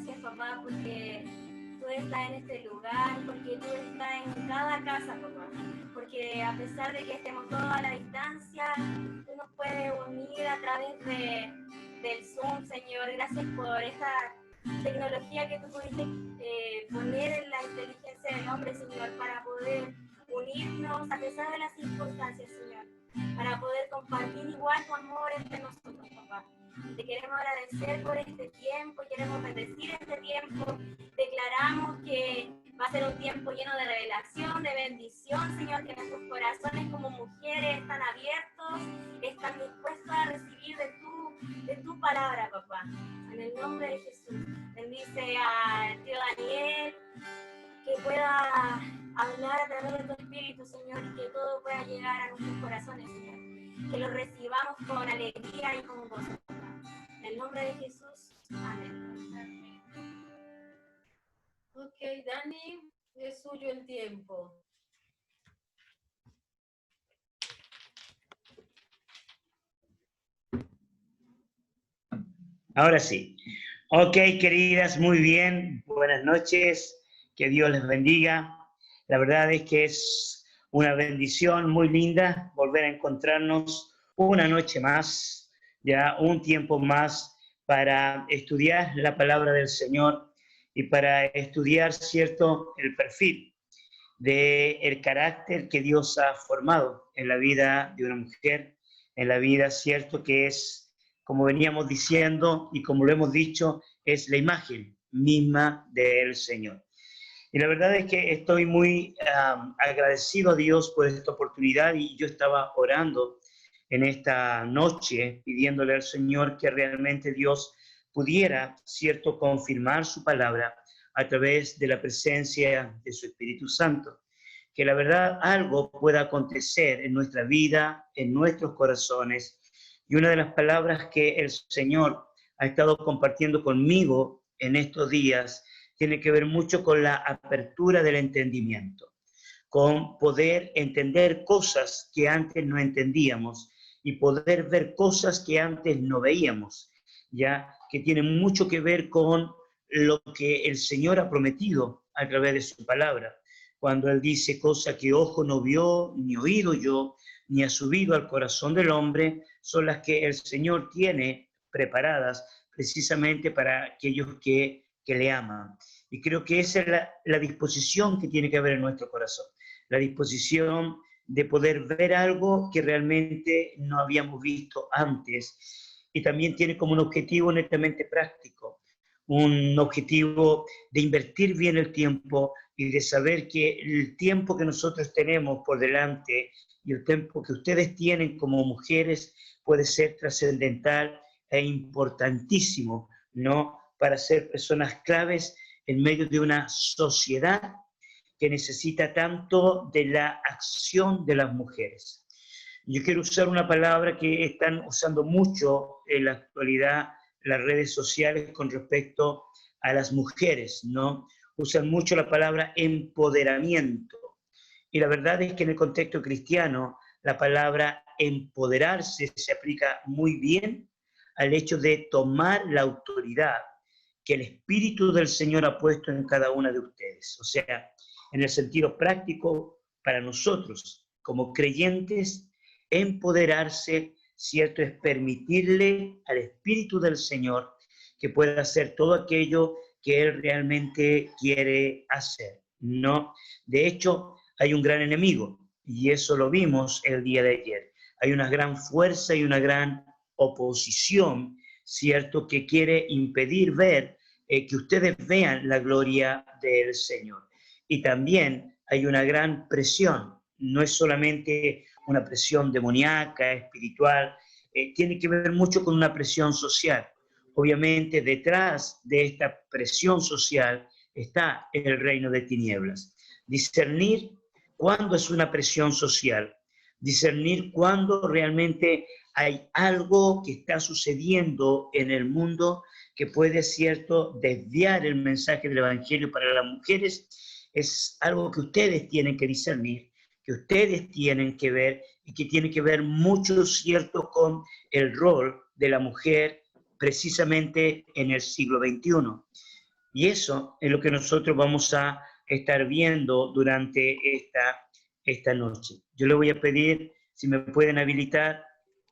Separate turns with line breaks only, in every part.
gracias, papá, porque tú estás en este lugar, porque tú estás en cada casa, papá. Porque a pesar de que estemos todos a la distancia, tú nos puedes unir a través del Zoom, Señor. Gracias por esta tecnología que tú pudiste poner en la inteligencia del hombre, Señor, para poder unirnos a pesar de las circunstancias, Señor, para poder compartir igual tu amor entre nosotros, papá. Te queremos agradecer por este tiempo, queremos bendecir este tiempo, declaramos que va a ser un tiempo lleno de revelación, de bendición, Señor, que nuestros corazones como mujeres están abiertos, están dispuestos a recibir de tu palabra, papá. En el nombre de Jesús, bendice al tío Daniel, que pueda hablar a través de tu Espíritu, Señor, y que todo pueda llegar a nuestros corazones, Señor. Que lo recibamos con alegría y con gozo. En el nombre de Jesús, amén.
Ok, Dani, es suyo el tiempo.
Ahora sí. Ok, queridas, muy bien. Buenas noches. Que Dios les bendiga. La verdad es que es una bendición muy linda volver a encontrarnos una noche más, ya un tiempo más para estudiar la palabra del Señor y para estudiar, cierto, el perfil del carácter que Dios ha formado en la vida de una mujer, en la vida, cierto, que es, como veníamos diciendo y como lo hemos dicho, es la imagen misma del Señor. Y la verdad es que estoy muy agradecido a Dios por esta oportunidad, y yo estaba orando en esta noche pidiéndole al Señor que realmente Dios pudiera, cierto, confirmar su palabra a través de la presencia de su Espíritu Santo. Que la verdad algo pueda acontecer en nuestra vida, en nuestros corazones. Y una de las palabras que el Señor ha estado compartiendo conmigo en estos días tiene que ver mucho con la apertura del entendimiento, con poder entender cosas que antes no entendíamos y poder ver cosas que antes no veíamos, ya que tienen mucho que ver con lo que el Señor ha prometido a través de su palabra. Cuando Él dice cosa que ojo no vio, ni oído yo, ni ha subido al corazón del hombre, son las que el Señor tiene preparadas precisamente para aquellos que le aman. Y creo que esa es la disposición que tiene que haber en nuestro corazón, la disposición de poder ver algo que realmente no habíamos visto antes, y también tiene como un objetivo netamente práctico, un objetivo de invertir bien el tiempo y de saber que el tiempo que nosotros tenemos por delante y el tiempo que ustedes tienen como mujeres puede ser trascendental e importantísimo, ¿no?, para ser personas claves en medio de una sociedad que necesita tanto de la acción de las mujeres. Yo quiero usar una palabra que están usando mucho en la actualidad las redes sociales con respecto a las mujeres, ¿no? Usan mucho la palabra empoderamiento. Y la verdad es que en el contexto cristiano la palabra empoderarse se aplica muy bien al hecho de tomar la autoridad que el Espíritu del Señor ha puesto en cada una de ustedes. O sea, en el sentido práctico, para nosotros como creyentes, empoderarse, ¿cierto?, es permitirle al Espíritu del Señor que pueda hacer todo aquello que Él realmente quiere hacer, ¿no? De hecho, hay un gran enemigo, y eso lo vimos el día de ayer. Hay una gran fuerza y una gran oposición, ¿cierto?, que quiere impedir ver que ustedes vean la gloria del Señor. Y también hay una gran presión, no es solamente una presión demoníaca, espiritual, tiene que ver mucho con una presión social. Obviamente, detrás de esta presión social está el reino de tinieblas. Discernir cuándo es una presión social, discernir cuándo realmente hay algo que está sucediendo en el mundo que puede, cierto, desviar el mensaje del Evangelio para las mujeres, es algo que ustedes tienen que discernir, que ustedes tienen que ver, y que tiene que ver mucho, cierto, con el rol de la mujer precisamente en el siglo XXI. Y eso es lo que nosotros vamos a estar viendo durante esta noche. Yo le voy a pedir si me pueden habilitar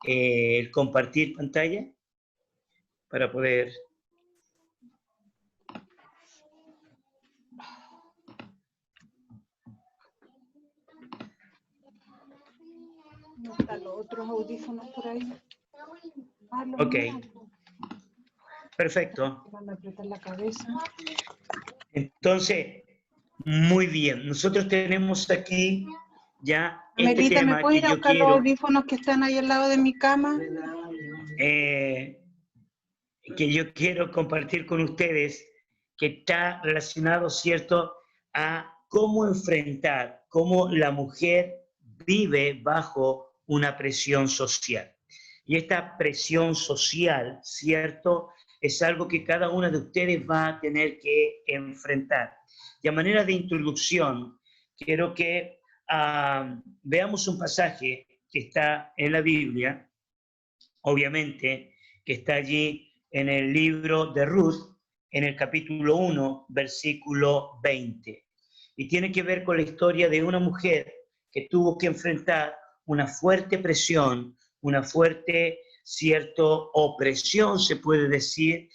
el compartir pantalla para poder...
¿No están los otros audífonos por ahí? Ah, los
Ok,
míos.
perfecto.
Van a apretar la cabeza.
Entonces, muy bien. Nosotros tenemos aquí ya este
Melita, ¿me
tema
puede
que
ir a
yo
buscar los
quiero,
audífonos que están ahí al lado de mi cama?
que yo quiero compartir con ustedes, que está relacionado, ¿cierto?, a cómo enfrentar, cómo la mujer vive bajo una presión social. Y esta presión social, ¿cierto?, es algo que cada una de ustedes va a tener que enfrentar. Y a manera de introducción, quiero que veamos un pasaje que está en la Biblia, obviamente, que está allí en el libro de Ruth, en el capítulo 1, versículo 20. Y tiene que ver con la historia de una mujer que tuvo que enfrentar una fuerte presión, una fuerte, opresión, se puede decir,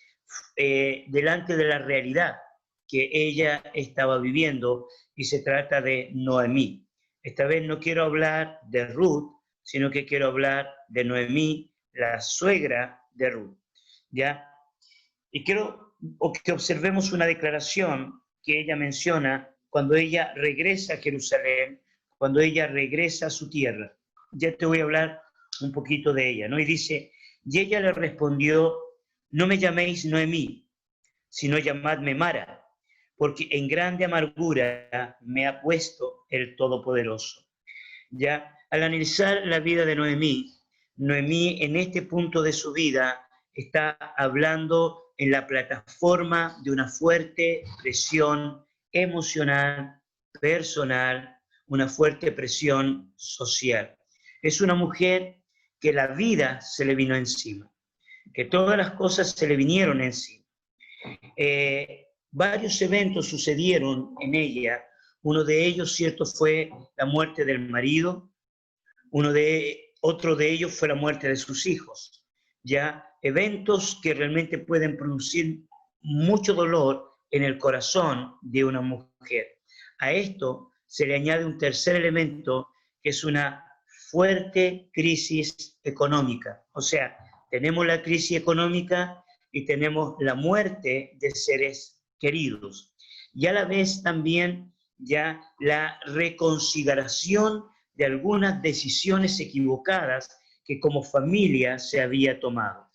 delante de la realidad que ella estaba viviendo, y se trata de Noemí. Esta vez no quiero hablar de Ruth, sino que quiero hablar de Noemí, la suegra de Ruth, ¿ya? Y quiero que observemos una declaración que ella menciona cuando ella regresa a Jerusalén, cuando ella regresa a su tierra. Ya te voy a hablar un poquito de ella, ¿no? Y dice, y ella le respondió, no me llaméis Noemí, sino llamadme Mara, porque en grande amargura me ha puesto el Todopoderoso. Ya, al analizar la vida de Noemí, Noemí en este punto de su vida está hablando en la plataforma de una fuerte presión emocional, personal, una fuerte presión social. Es una mujer que la vida se le vino encima, que todas las cosas se le vinieron encima. Varios eventos sucedieron en ella. Uno de ellos, cierto, fue la muerte del marido. Otro de ellos fue la muerte de sus hijos. Ya, eventos que realmente pueden producir mucho dolor en el corazón de una mujer. A esto se le añade un tercer elemento, que es una fuerte crisis económica. O sea, tenemos la crisis económica y tenemos la muerte de seres queridos. Y a la vez también ya la reconsideración de algunas decisiones equivocadas que como familia se había tomado.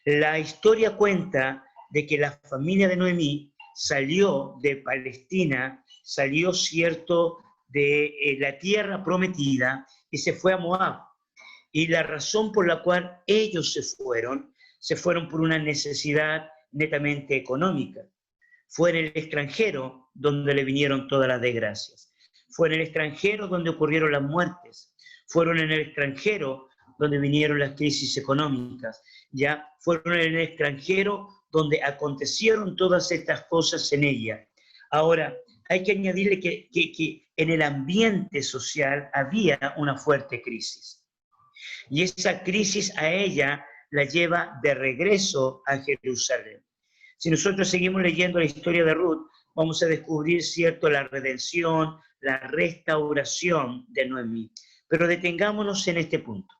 La historia cuenta de que la familia de Noemí salió de Palestina, salió, cierto, de la tierra prometida y se fue a Moab. Y la razón por la cual ellos se fueron por una necesidad netamente económica. Fue en el extranjero donde le vinieron todas las desgracias. Fue en el extranjero donde ocurrieron las muertes. Fueron en el extranjero donde vinieron las crisis económicas. Ya fueron en el extranjero donde acontecieron todas estas cosas en ella. Ahora, hay que añadirle que en el ambiente social había una fuerte crisis. Y esa crisis a ella la lleva de regreso a Jerusalén. Si nosotros seguimos leyendo la historia de Ruth, vamos a descubrir, cierto, la redención, la restauración de Noemí. Pero detengámonos en este punto.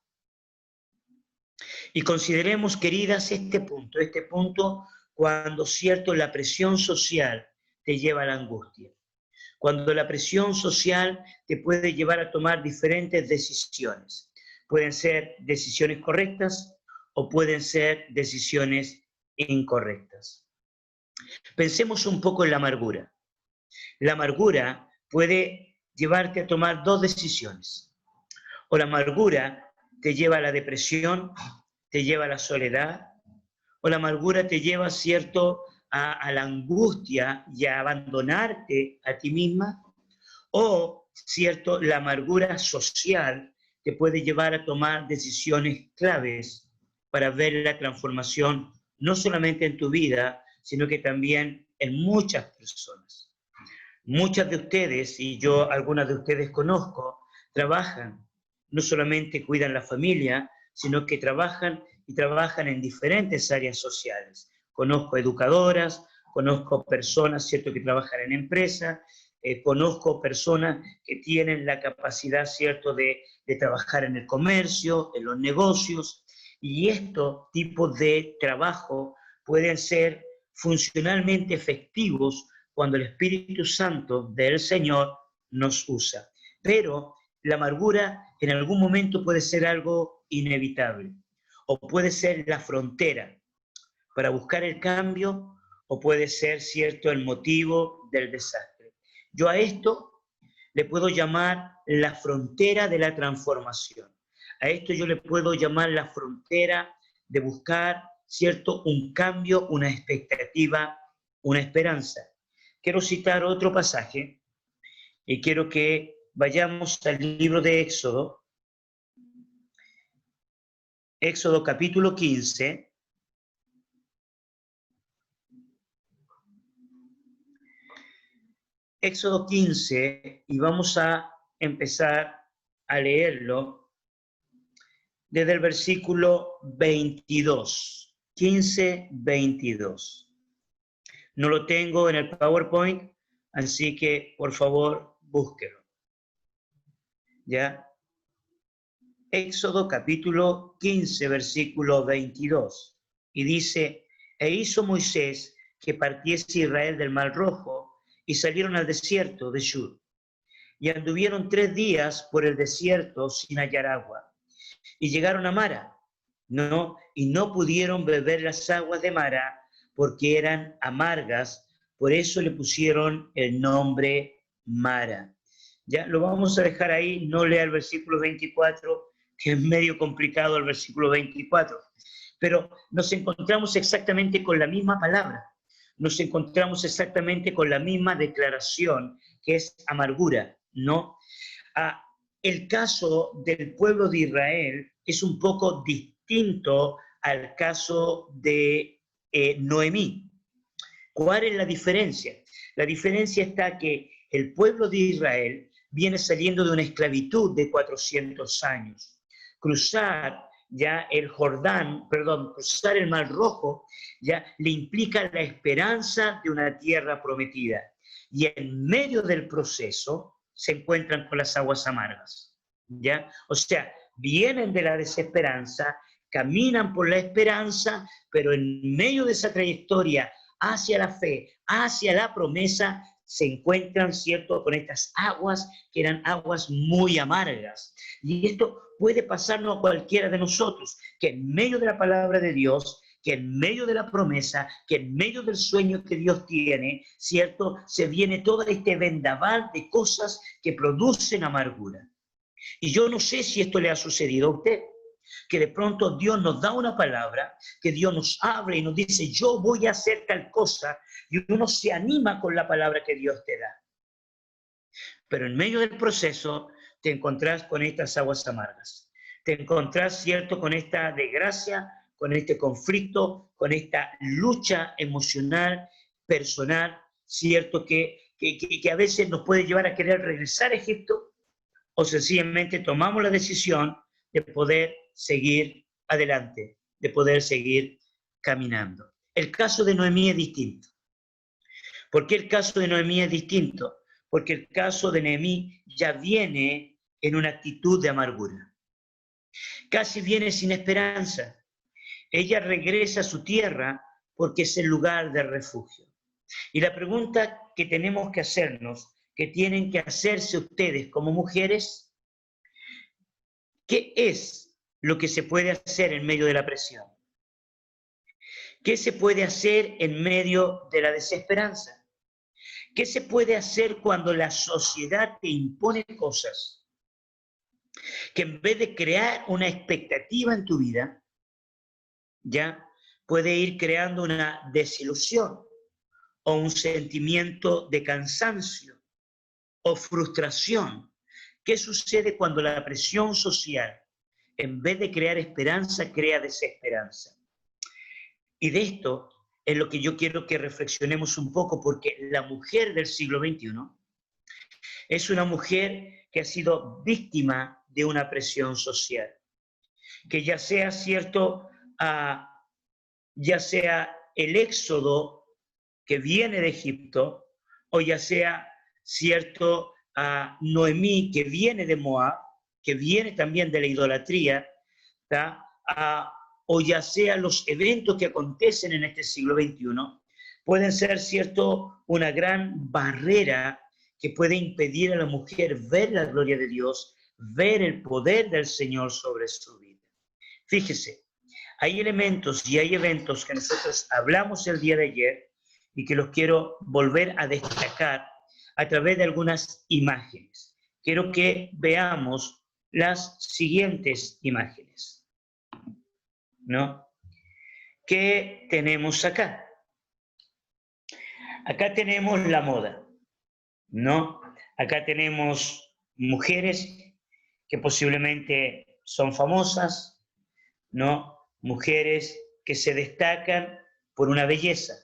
Y consideremos, queridas, este punto cuando, cierto, la presión social te lleva a la angustia. Cuando la presión social te puede llevar a tomar diferentes decisiones. Pueden ser decisiones correctas o pueden ser decisiones incorrectas. Pensemos un poco en la amargura. La amargura puede llevarte a tomar dos decisiones. O la amargura te lleva a la depresión, te lleva a la soledad, o la amargura te lleva, cierto, a la angustia y a abandonarte a ti misma, o, cierto, la amargura social te puede llevar a tomar decisiones claves para ver la transformación no solamente en tu vida, sino que también en muchas personas. Muchas de ustedes, y yo algunas de ustedes conozco, trabajan, no solamente cuidan la familia, sino que trabajan y trabajan en diferentes áreas sociales. Conozco educadoras, conozco personas, ¿cierto?, que trabajan en empresas, conozco personas que tienen la capacidad, ¿cierto?, de trabajar en el comercio, en los negocios, y estos tipos de trabajo pueden ser funcionalmente efectivos cuando el Espíritu Santo del Señor nos usa. Pero la amargura en algún momento puede ser algo inevitable, o puede ser la frontera para buscar el cambio, o puede ser, cierto, el motivo del desastre. Yo a esto le puedo llamar la frontera de la transformación. A esto yo le puedo llamar la frontera de buscar, cierto, un cambio, una expectativa, una esperanza. Quiero citar otro pasaje y quiero que vayamos al libro de Éxodo. Éxodo capítulo 15. Éxodo 15, y vamos a empezar a leerlo desde el versículo 22. 15, 22. No lo tengo en el PowerPoint, así que por favor búsquelo. ¿Ya? Éxodo capítulo 15, versículo 22. Y dice, e hizo Moisés que partiese Israel del Mar Rojo, y salieron al desierto de Shur. Y anduvieron 3 días por el desierto sin hallar agua. Y llegaron a Mara, y no pudieron beber las aguas de Mara, porque eran amargas, por eso le pusieron el nombre Mara. Ya lo vamos a dejar ahí, no lea el versículo 24, que es medio complicado el versículo 24, pero nos encontramos exactamente con la misma palabra, nos encontramos exactamente con la misma declaración, que es amargura, ¿no? El caso del pueblo de Israel es un poco distinto al caso de Noemí. ¿Cuál es la diferencia? La diferencia está que el pueblo de Israel viene saliendo de una esclavitud de 400 años. Cruzar ya el Jordán, cruzar el Mar Rojo, ya le implica la esperanza de una tierra prometida. Y en medio del proceso se encuentran con las aguas amargas, ¿ya? O sea, vienen de la desesperanza, caminan por la esperanza, pero en medio de esa trayectoria hacia la fe, hacia la promesa, se encuentran, ¿cierto?, con estas aguas que eran aguas muy amargas. Y esto puede pasarnos a cualquiera de nosotros, que en medio de la palabra de Dios, que en medio de la promesa, que en medio del sueño que Dios tiene, ¿cierto?, se viene todo este vendaval de cosas que producen amargura. Y yo no sé si esto le ha sucedido a usted, que de pronto Dios nos da una palabra, que Dios nos abre y nos dice, yo voy a hacer tal cosa, y uno se anima con la palabra que Dios te da. Pero en medio del proceso te encontrás con estas aguas amargas. Te encontrás, ¿cierto?, con esta desgracia, con este conflicto, con esta lucha emocional, personal, ¿cierto?, que a veces nos puede llevar a querer regresar a Egipto, o sencillamente tomamos la decisión de poder seguir adelante, de poder seguir caminando. El caso de Noemí es distinto. ¿Por qué el caso de Noemí es distinto? Porque el caso de Noemí ya viene en una actitud de amargura. Casi viene sin esperanza. Ella regresa a su tierra porque es el lugar de refugio. Y la pregunta que tenemos que hacernos, que tienen que hacerse ustedes como mujeres, ¿qué es lo que se puede hacer en medio de la presión? ¿Qué se puede hacer en medio de la desesperanza? ¿Qué se puede hacer cuando la sociedad te impone cosas que en vez de crear una expectativa en tu vida, ya puede ir creando una desilusión o un sentimiento de cansancio o frustración? ¿Qué sucede cuando la presión social, en vez de crear esperanza, crea desesperanza? Y de esto es lo que yo quiero que reflexionemos un poco, porque la mujer del siglo XXI es una mujer que ha sido víctima de una presión social, que ya sea cierto, ya sea el éxodo que viene de Egipto, o ya sea cierto Noemí que viene de Moab, que viene también de la idolatría, o ya sea los eventos que acontecen en este siglo XXI, pueden ser cierto una gran barrera que puede impedir a la mujer ver la gloria de Dios, ver el poder del Señor sobre su vida. Fíjese, hay elementos y hay eventos que nosotros hablamos el día de ayer y que los quiero volver a destacar a través de algunas imágenes. Quiero que veamos las siguientes imágenes, ¿no? ¿Qué tenemos acá? Acá tenemos la moda, ¿no? Acá tenemos mujeres que posiblemente son famosas, ¿no? Mujeres que se destacan por una belleza,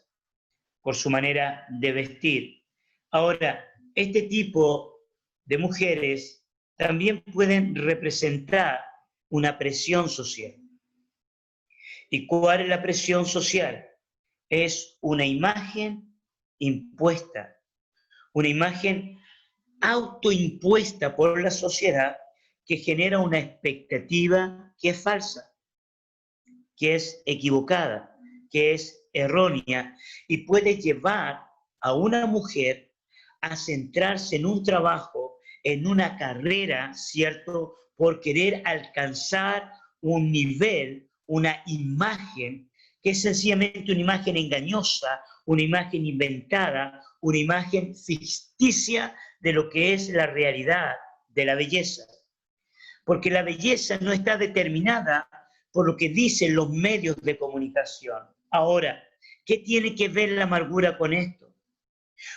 por su manera de vestir. Ahora, este tipo de mujeres también pueden representar una presión social. ¿Y cuál es la presión social? Es una imagen impuesta, una imagen autoimpuesta por la sociedad que genera una expectativa que es falsa, que es equivocada, que es errónea y puede llevar a una mujer a centrarse en un trabajo, en una carrera, ¿cierto? Por querer alcanzar un nivel, una imagen que es sencillamente una imagen engañosa, una imagen inventada, una imagen ficticia de lo que es la realidad de la belleza. Porque la belleza no está determinada por lo que dicen los medios de comunicación. Ahora, ¿qué tiene que ver la amargura con esto?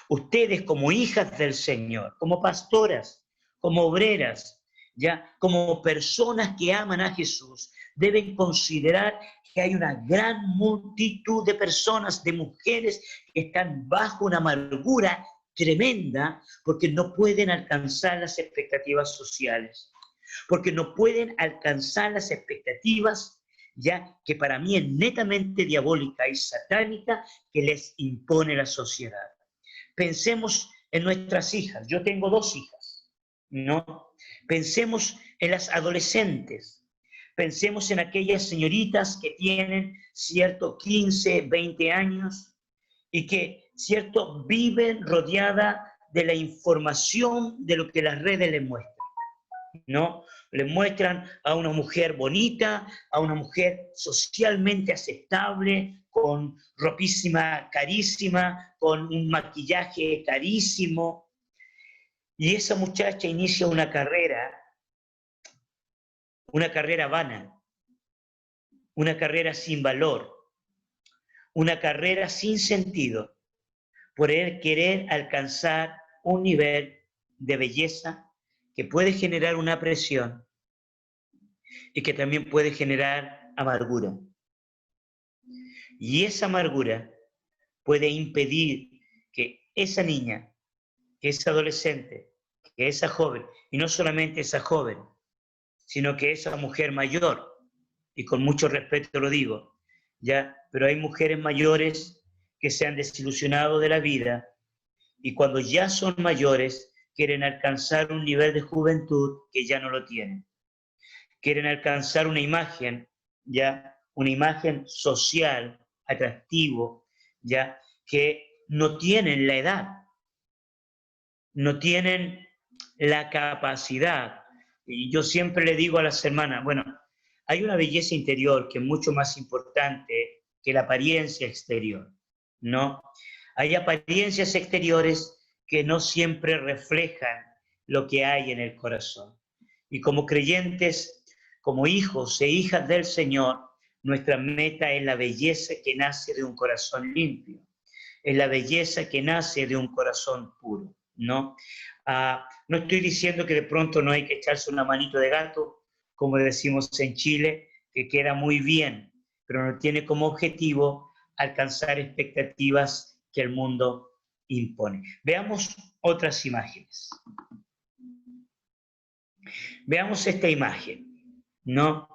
Ustedes como hijas del Señor, como pastoras, como obreras, ya como personas que aman a Jesús, deben considerar que hay una gran multitud de personas, de mujeres que están bajo una amargura tremenda porque no pueden alcanzar las expectativas sociales, porque no pueden alcanzar las expectativas ya que para mí es netamente diabólica y satánica que les impone la sociedad. Pensemos en nuestras hijas. Yo tengo 2 hijas, ¿no? Pensemos en las adolescentes. Pensemos en aquellas señoritas que tienen, cierto, 15, 20 años y que, cierto, viven rodeada de la información de lo que las redes les muestran, ¿no? Le muestran a una mujer bonita, a una mujer socialmente aceptable, con ropísima carísima, con un maquillaje carísimo. Y esa muchacha inicia una carrera vana, una carrera sin valor, una carrera sin sentido, por querer alcanzar un nivel de belleza que puede generar una presión y que también puede generar amargura. Y esa amargura puede impedir que esa niña, que esa adolescente, que esa joven, y no solamente esa joven, sino que esa mujer mayor, y con mucho respeto lo digo, ¿ya? Pero hay mujeres mayores que se han desilusionado de la vida y cuando ya son mayores quieren alcanzar un nivel de juventud que ya no lo tienen. Quieren alcanzar una imagen, ya, una imagen social, atractivo, ya, que no tienen la edad, no tienen la capacidad. Y yo siempre le digo a las hermanas, bueno, hay una belleza interior que es mucho más importante que la apariencia exterior, ¿no? Hay apariencias exteriores que no siempre reflejan lo que hay en el corazón. Y como creyentes, como hijos e hijas del Señor, nuestra meta es la belleza que nace de un corazón limpio, es la belleza que nace de un corazón puro, ¿no? No estoy diciendo que de pronto no hay que echarse una manito de gato, como decimos en Chile, que queda muy bien, pero no tiene como objetivo alcanzar expectativas que el mundo impone. Veamos otras imágenes. Veamos esta imagen, ¿no?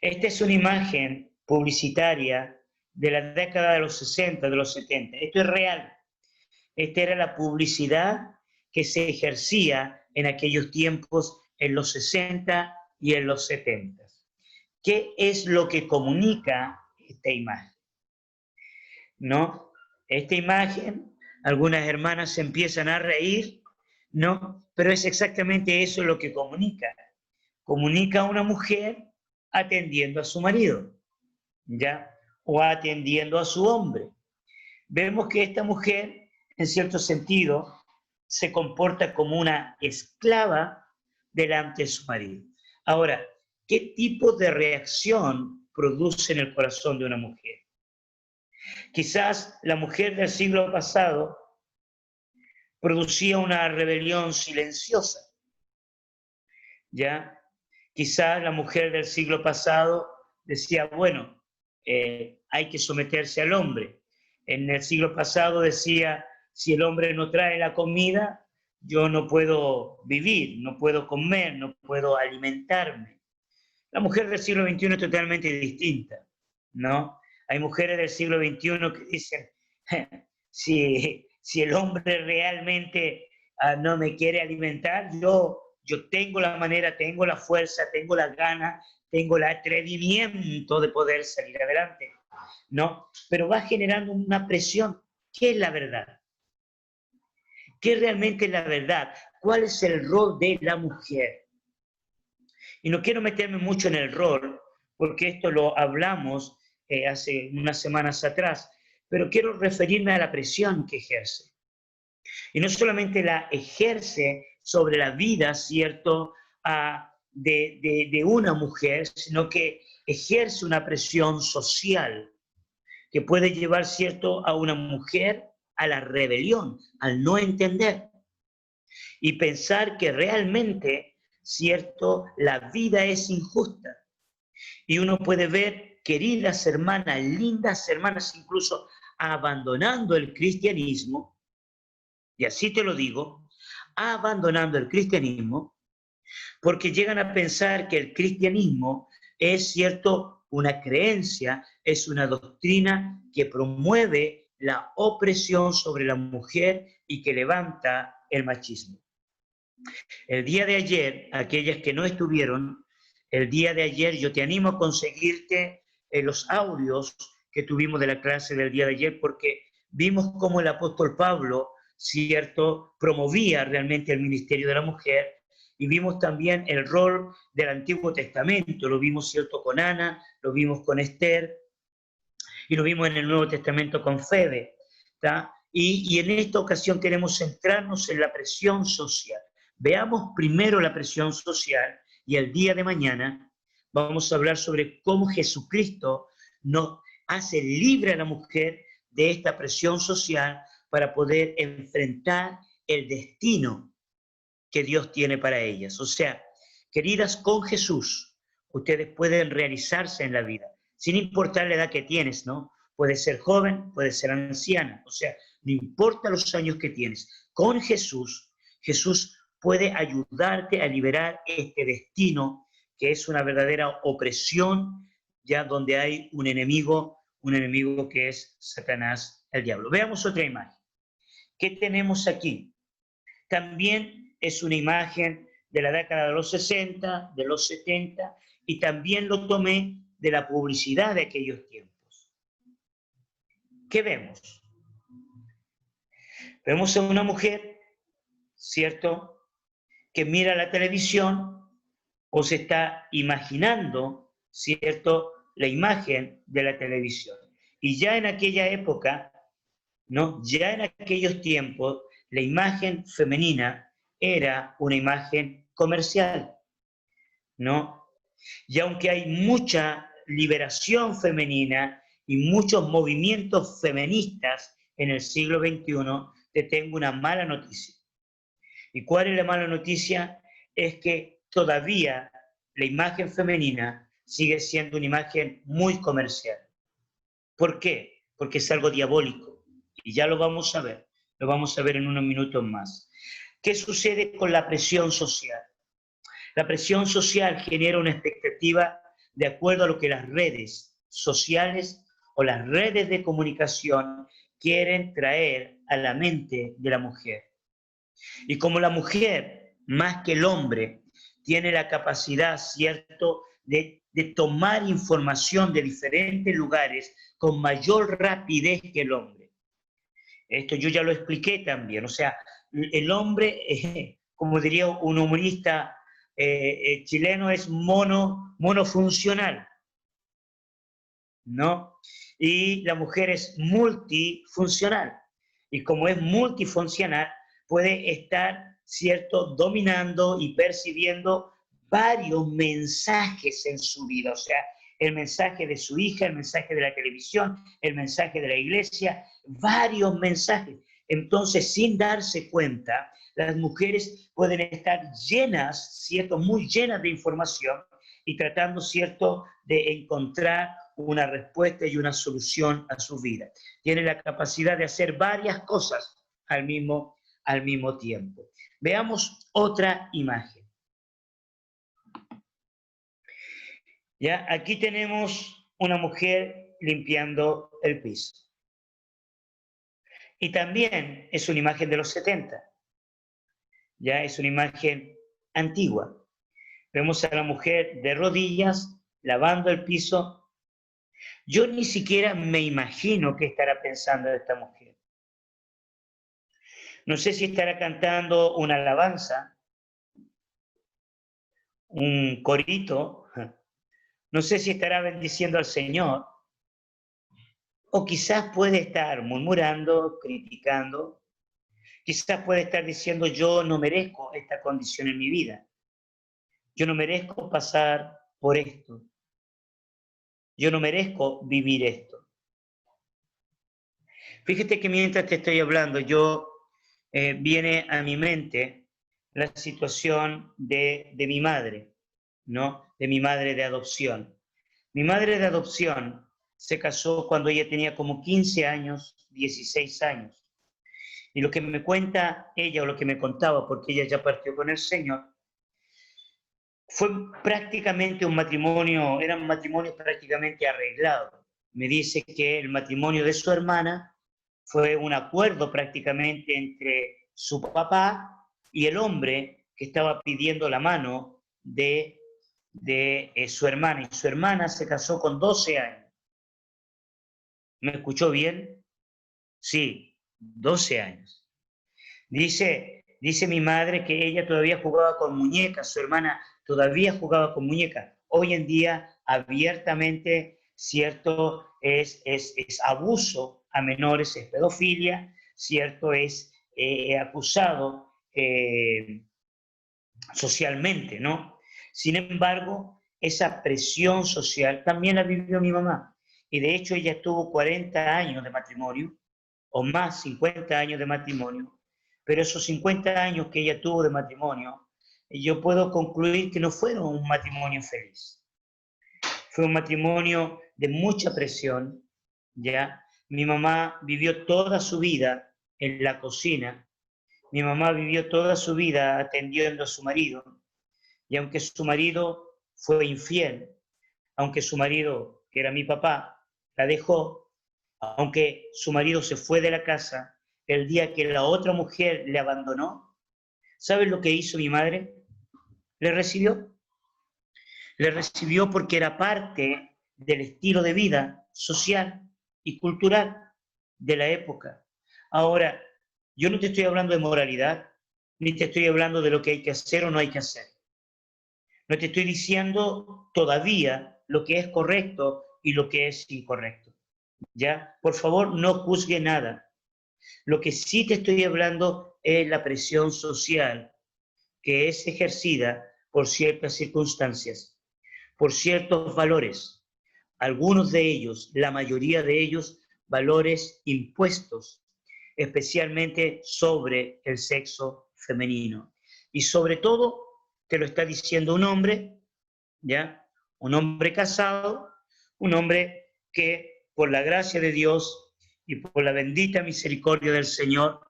Esta es una imagen publicitaria de la década de los 60, de los 70. Esto es real. Esta era la publicidad que se ejercía en aquellos tiempos, en los 60 y en los 70. ¿Qué es lo que comunica esta imagen? ¿No? Esta imagen, algunas hermanas se empiezan a reír, ¿no? Pero es exactamente eso lo que comunica. Comunica a una mujer atendiendo a su marido, ¿ya? O atendiendo a su hombre. Vemos que esta mujer, en cierto sentido, se comporta como una esclava delante de su marido. Ahora, ¿qué tipo de reacción produce en el corazón de una mujer? Quizás la mujer del siglo pasado producía una rebelión silenciosa, ¿ya? Quizás la mujer del siglo pasado decía, bueno, hay que someterse al hombre. En el siglo pasado decía, si el hombre no trae la comida, yo no puedo vivir, no puedo comer, no puedo alimentarme. La mujer del siglo XXI es totalmente distinta, ¿no? Hay mujeres del siglo XXI que dicen, si el hombre realmente no me quiere alimentar, yo tengo la manera, tengo la fuerza, tengo la gana, tengo el atrevimiento de poder salir adelante, ¿no? Pero va generando una presión. ¿Qué es la verdad? ¿Qué realmente es la verdad? ¿Cuál es el rol de la mujer? Y no quiero meterme mucho en el rol, porque esto lo hablamos hace unas semanas atrás, pero quiero referirme a la presión que ejerce. Y no solamente la ejerce sobre la vida, ¿cierto?, de una mujer, sino que ejerce una presión social que puede llevar, ¿cierto?, a una mujer a la rebelión, al no entender y pensar que realmente, ¿cierto?, la vida es injusta. Y uno puede ver queridas hermanas, lindas hermanas, incluso abandonando el cristianismo, y así te lo digo, abandonando el cristianismo, porque llegan a pensar que el cristianismo es, cierto, una creencia, es una doctrina que promueve la opresión sobre la mujer y que levanta el machismo. El día de ayer, aquellas que no estuvieron, el día de ayer yo te animo a conseguirte los audios que tuvimos de la clase del día de ayer, porque vimos cómo el apóstol Pablo, ¿cierto?, promovía realmente el ministerio de la mujer, y vimos también el rol del Antiguo Testamento, lo vimos, ¿cierto?, con Ana, lo vimos con Esther, y lo vimos en el Nuevo Testamento con Febe, ¿tá? Y en esta ocasión queremos centrarnos en la presión social. Veamos primero la presión social y el día de mañana vamos a hablar sobre cómo Jesucristo nos hace libre a la mujer de esta presión social para poder enfrentar el destino que Dios tiene para ellas. O sea, queridas, con Jesús, ustedes pueden realizarse en la vida, sin importar la edad que tienes, ¿no? Puede ser joven, puede ser anciana, o sea, no importa los años que tienes. Con Jesús, Jesús puede ayudarte a liberar este destino que es una verdadera opresión, ya donde hay un enemigo que es Satanás, el diablo. Veamos otra imagen. ¿Qué tenemos aquí? También es una imagen de la década de los 60, de los 70, y también lo tomé de la publicidad de aquellos tiempos. ¿Qué vemos? Vemos a una mujer, ¿cierto?, que mira la televisión o se está imaginando, ¿cierto?, la imagen de la televisión. Y ya en aquella época, ¿no?, ya en aquellos tiempos, la imagen femenina era una imagen comercial, ¿no? Y aunque hay mucha liberación femenina y muchos movimientos feministas en el siglo XXI, te tengo una mala noticia. ¿Y cuál es la mala noticia? Es que todavía la imagen femenina sigue siendo una imagen muy comercial. ¿Por qué? porque es algo diabólico. Y ya lo vamos a ver en unos minutos más. ¿Qué sucede con la presión social? La presión social genera una expectativa de acuerdo a lo que las redes sociales o las redes de comunicación quieren traer a la mente de la mujer. Y como la mujer, más que el hombre, tiene la capacidad, ¿cierto?, de tomar información de diferentes lugares con mayor rapidez que el hombre. Esto yo ya lo expliqué también. O sea, el hombre, como diría un humorista chileno, es monofuncional, ¿no? Y la mujer es multifuncional. Y como es multifuncional, puede estar, ¿cierto?, dominando y percibiendo varios mensajes en su vida. O sea, el mensaje de su hija, el mensaje de la televisión, el mensaje de la iglesia, varios mensajes. Entonces, sin darse cuenta, las mujeres pueden estar llenas, ¿cierto?, muy llenas de información y tratando, ¿cierto?, de encontrar una respuesta y una solución a su vida. Tienen la capacidad de hacer varias cosas al mismo tiempo. Veamos otra imagen. ¿Ya? Aquí tenemos una mujer limpiando el piso. Y también es una imagen de los 70. Ya es una imagen antigua. Vemos a la mujer de rodillas, lavando el piso. Yo ni siquiera me imagino qué estará pensando esta mujer. No sé si estará cantando una alabanza, un corito. No sé si estará bendiciendo al Señor. O quizás puede estar murmurando, criticando. Quizás puede estar diciendo, yo no merezco esta condición en mi vida. Yo no merezco pasar por esto. Yo no merezco vivir esto. Fíjate que mientras te estoy hablando, viene a mi mente la situación de mi madre, ¿no? De mi madre de adopción. Mi madre de adopción se casó cuando ella tenía como 15 años, 16 años. Y lo que me cuenta ella, o lo que me contaba, porque ella ya partió con el Señor, fue prácticamente un matrimonio, eran matrimonios prácticamente arreglados. Me dice que el matrimonio de su hermana fue un acuerdo prácticamente entre su papá y el hombre que estaba pidiendo la mano de su hermana. Y su hermana se casó con 12 años. ¿Me escuchó bien? Sí, 12 años. Dice mi madre que ella todavía jugaba con muñecas, su hermana todavía jugaba con muñecas. Hoy en día, abiertamente, cierto, es abuso a menores, es pedofilia, cierto, es acusado socialmente, ¿no? Sin embargo, esa presión social también la vivió mi mamá. Y de hecho ella tuvo 40 años de matrimonio, o más, 50 años de matrimonio, pero esos 50 años que ella tuvo de matrimonio, yo puedo concluir que no fueron un matrimonio feliz. Fue un matrimonio de mucha presión, ¿ya? Mi mamá vivió toda su vida en la cocina, mi mamá vivió toda su vida atendiendo a su marido, y aunque su marido fue infiel, aunque su marido, que era mi papá, la dejó, aunque su marido se fue de la casa, el día que la otra mujer le abandonó, ¿sabes lo que hizo mi madre? Le recibió. Le recibió porque era parte del estilo de vida social y cultural de la época. Ahora, yo no te estoy hablando de moralidad, ni te estoy hablando de lo que hay que hacer o no hay que hacer. No te estoy diciendo todavía lo que es correcto y lo que es incorrecto. ¿Ya? Por favor, no juzgue nada. Lo que sí te estoy hablando es la presión social que es ejercida por ciertas circunstancias, por ciertos valores. Algunos de ellos, la mayoría de ellos, valores impuestos, especialmente sobre el sexo femenino. Y sobre todo, te lo está diciendo un hombre, ¿ya? Un hombre casado, un hombre que por la gracia de Dios y por la bendita misericordia del Señor,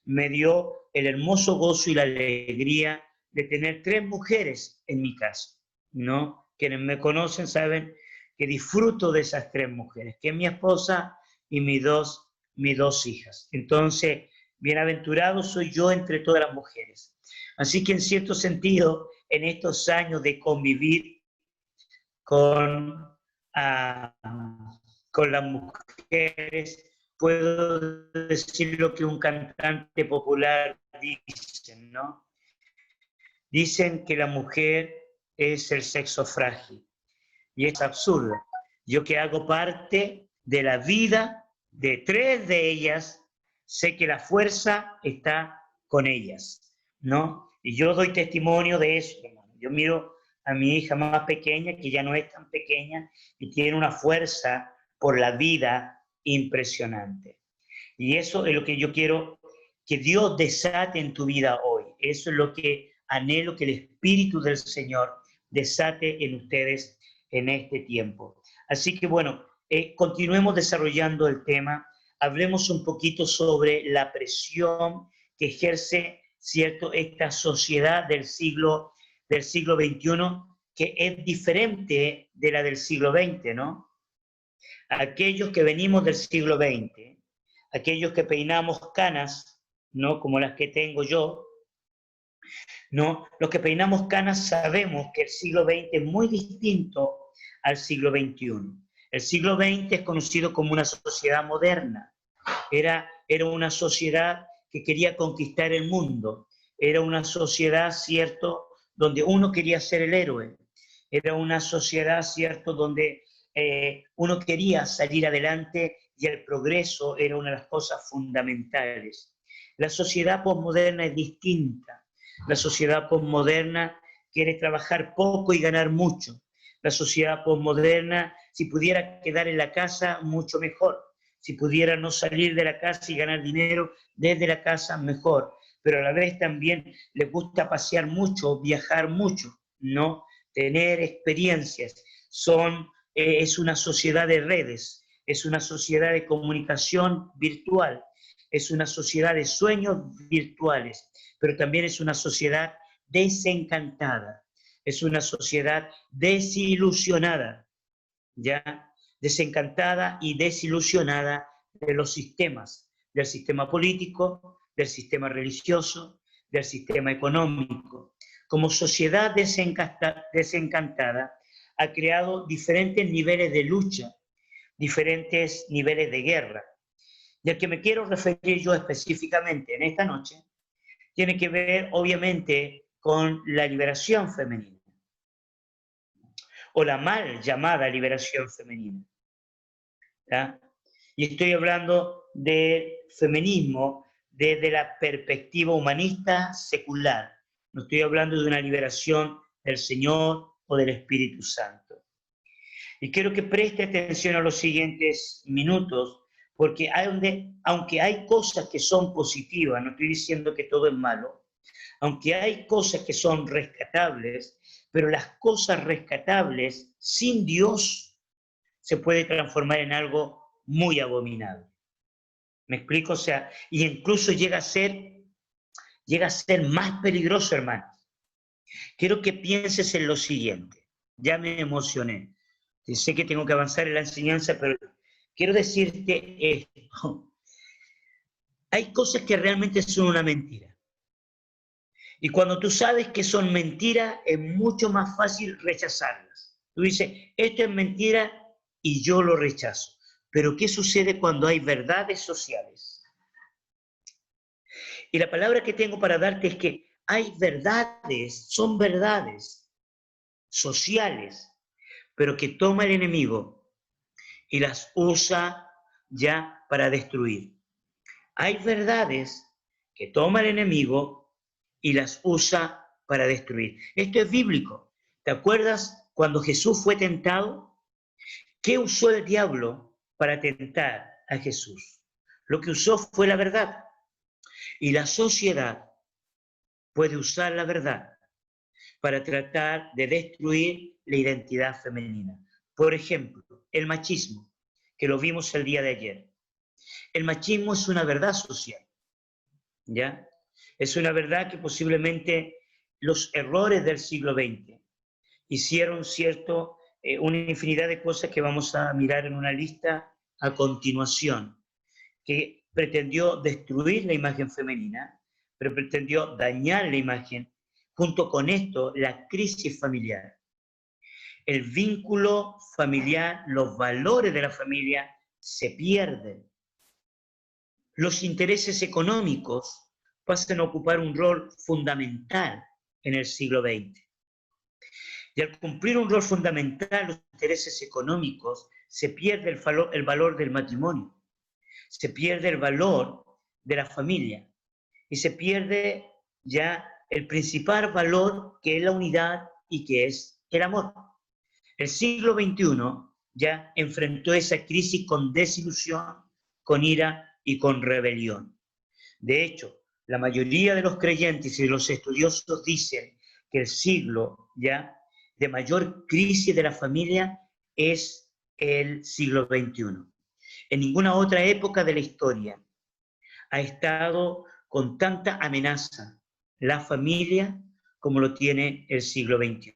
me dio el hermoso gozo y la alegría de tener 3 mujeres en mi casa, ¿no? Quienes me conocen saben que disfruto de esas 3 mujeres, que es mi esposa y mis dos hijas. Entonces, bienaventurado soy yo entre todas las mujeres. Así que en cierto sentido, en estos años de convivir con, ah, con las mujeres, puedo decir lo que un cantante popular dice, ¿no? Dicen que la mujer es el sexo frágil, y es absurdo. Yo que hago parte de la vida de 3 de ellas, sé que la fuerza está con ellas, ¿no? Y yo doy testimonio de eso, hermano. Yo miro a mi hija más pequeña, que ya no es tan pequeña, y tiene una fuerza por la vida impresionante. Y eso es lo que yo quiero que Dios desate en tu vida hoy. Eso es lo que anhelo que el Espíritu del Señor desate en ustedes en este tiempo. Así que bueno, continuemos desarrollando el tema. Hablemos un poquito sobre la presión que ejerce, ¿cierto?, esta sociedad del siglo XXI, que es diferente de la del siglo XX, ¿no? Aquellos que venimos del siglo XX, aquellos que peinamos canas, ¿no?, como las que tengo yo, ¿no? Los que peinamos canas sabemos que el siglo XX es muy distinto al siglo XXI. El siglo XX es conocido como una sociedad moderna. Era una sociedad que quería conquistar el mundo. Era una sociedad, ¿cierto?, donde uno quería ser el héroe. Era una sociedad, ¿cierto?, donde uno quería salir adelante y el progreso era una de las cosas fundamentales. La sociedad posmoderna es distinta. La sociedad posmoderna quiere trabajar poco y ganar mucho. La sociedad posmoderna, si pudiera quedar en la casa, mucho mejor. Si pudiera no salir de la casa y ganar dinero desde la casa, mejor. Pero a la vez también les gusta pasear mucho, viajar mucho, ¿no? Tener experiencias. Es una sociedad de redes, es una sociedad de comunicación virtual, es una sociedad de sueños virtuales, pero también es una sociedad desencantada, es una sociedad desilusionada, ¿ya? Desencantada y desilusionada de los sistemas, del sistema político, del sistema religioso, del sistema económico. Como sociedad desencantada, ha creado diferentes niveles de lucha, diferentes niveles de guerra. Y al que me quiero referir yo específicamente en esta noche, tiene que ver obviamente con la liberación femenina, o la mal llamada liberación femenina, ¿ya? Y estoy hablando del feminismo desde la perspectiva humanista secular. No estoy hablando de una liberación del Señor o del Espíritu Santo. Y quiero que preste atención a los siguientes minutos, porque aunque hay cosas que son positivas, no estoy diciendo que todo es malo, aunque hay cosas que son rescatables, pero las cosas rescatables sin Dios se puede transformar en algo muy abominable. ¿Me explico? O sea, y incluso llega a ser más peligroso, hermanos. Quiero que pienses en lo siguiente. Ya me emocioné. Sé que tengo que avanzar en la enseñanza, pero quiero decirte esto. Hay cosas que realmente son una mentira. Y cuando tú sabes que son mentiras, es mucho más fácil rechazarlas. Tú dices, esto es mentira y yo lo rechazo. Pero ¿qué sucede cuando hay verdades sociales? Y la palabra que tengo para darte es que hay verdades, son verdades sociales, pero que toma el enemigo y las usa ya para destruir. Hay verdades que toma el enemigo y las usa para destruir. Esto es bíblico. ¿Te acuerdas cuando Jesús fue tentado? ¿Qué usó el diablo para tentar a Jesús? Lo que usó fue la verdad. Y la sociedad puede usar la verdad para tratar de destruir la identidad femenina. Por ejemplo, el machismo, que lo vimos el día de ayer. El machismo es una verdad social, ¿ya? Es una verdad que posiblemente los errores del siglo XX hicieron, cierto, una infinidad de cosas que vamos a mirar en una lista a continuación, que pretendió destruir la imagen femenina, pero pretendió dañar la imagen. Junto con esto, la crisis familiar. El vínculo familiar, los valores de la familia se pierden. Los intereses económicos pasan a ocupar un rol fundamental en el siglo XX. Y al cumplir un rol fundamental, los intereses económicos, se pierde el valor del matrimonio, se pierde el valor de la familia y se pierde ya el principal valor, que es la unidad y que es el amor. El siglo XXI ya enfrentó esa crisis con desilusión, con ira y con rebelión. De hecho, la mayoría de los creyentes y de los estudiosos dicen que el siglo ya de mayor crisis de la familia es el siglo XXI. En ninguna otra época de la historia ha estado con tanta amenaza la familia como lo tiene el siglo XXI.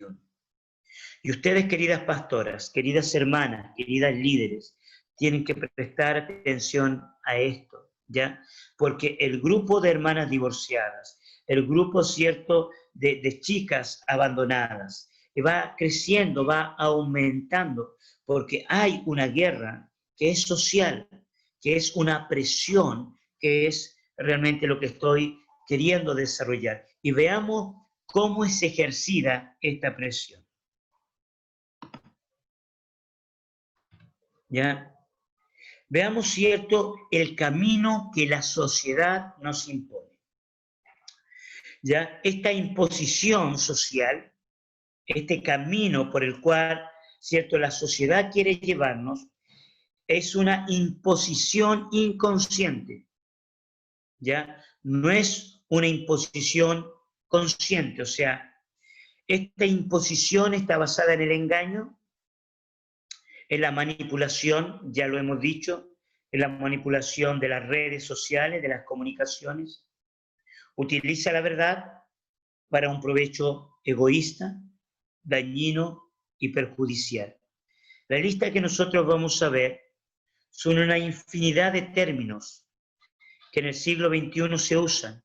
Y ustedes, queridas pastoras, queridas hermanas, queridas líderes, tienen que prestar atención a esto, ¿ya? Porque el grupo de hermanas divorciadas, el grupo, cierto, de chicas abandonadas, va creciendo, va aumentando, porque hay una guerra que es social, que es una presión, que es realmente lo que estoy queriendo desarrollar. Y veamos cómo es ejercida esta presión. ¿Ya? Veamos, cierto, el camino que la sociedad nos impone. ¿Ya? Esta imposición social, este camino por el cual, cierto, la sociedad quiere llevarnos, es una imposición inconsciente. ¿Ya? No es una imposición consciente, o sea, esta imposición está basada en el engaño, en la manipulación, ya lo hemos dicho, en la manipulación de las redes sociales, de las comunicaciones. Utiliza la verdad para un provecho egoísta, dañino y perjudicial. La lista que nosotros vamos a ver son una infinidad de términos que en el siglo XXI se usan.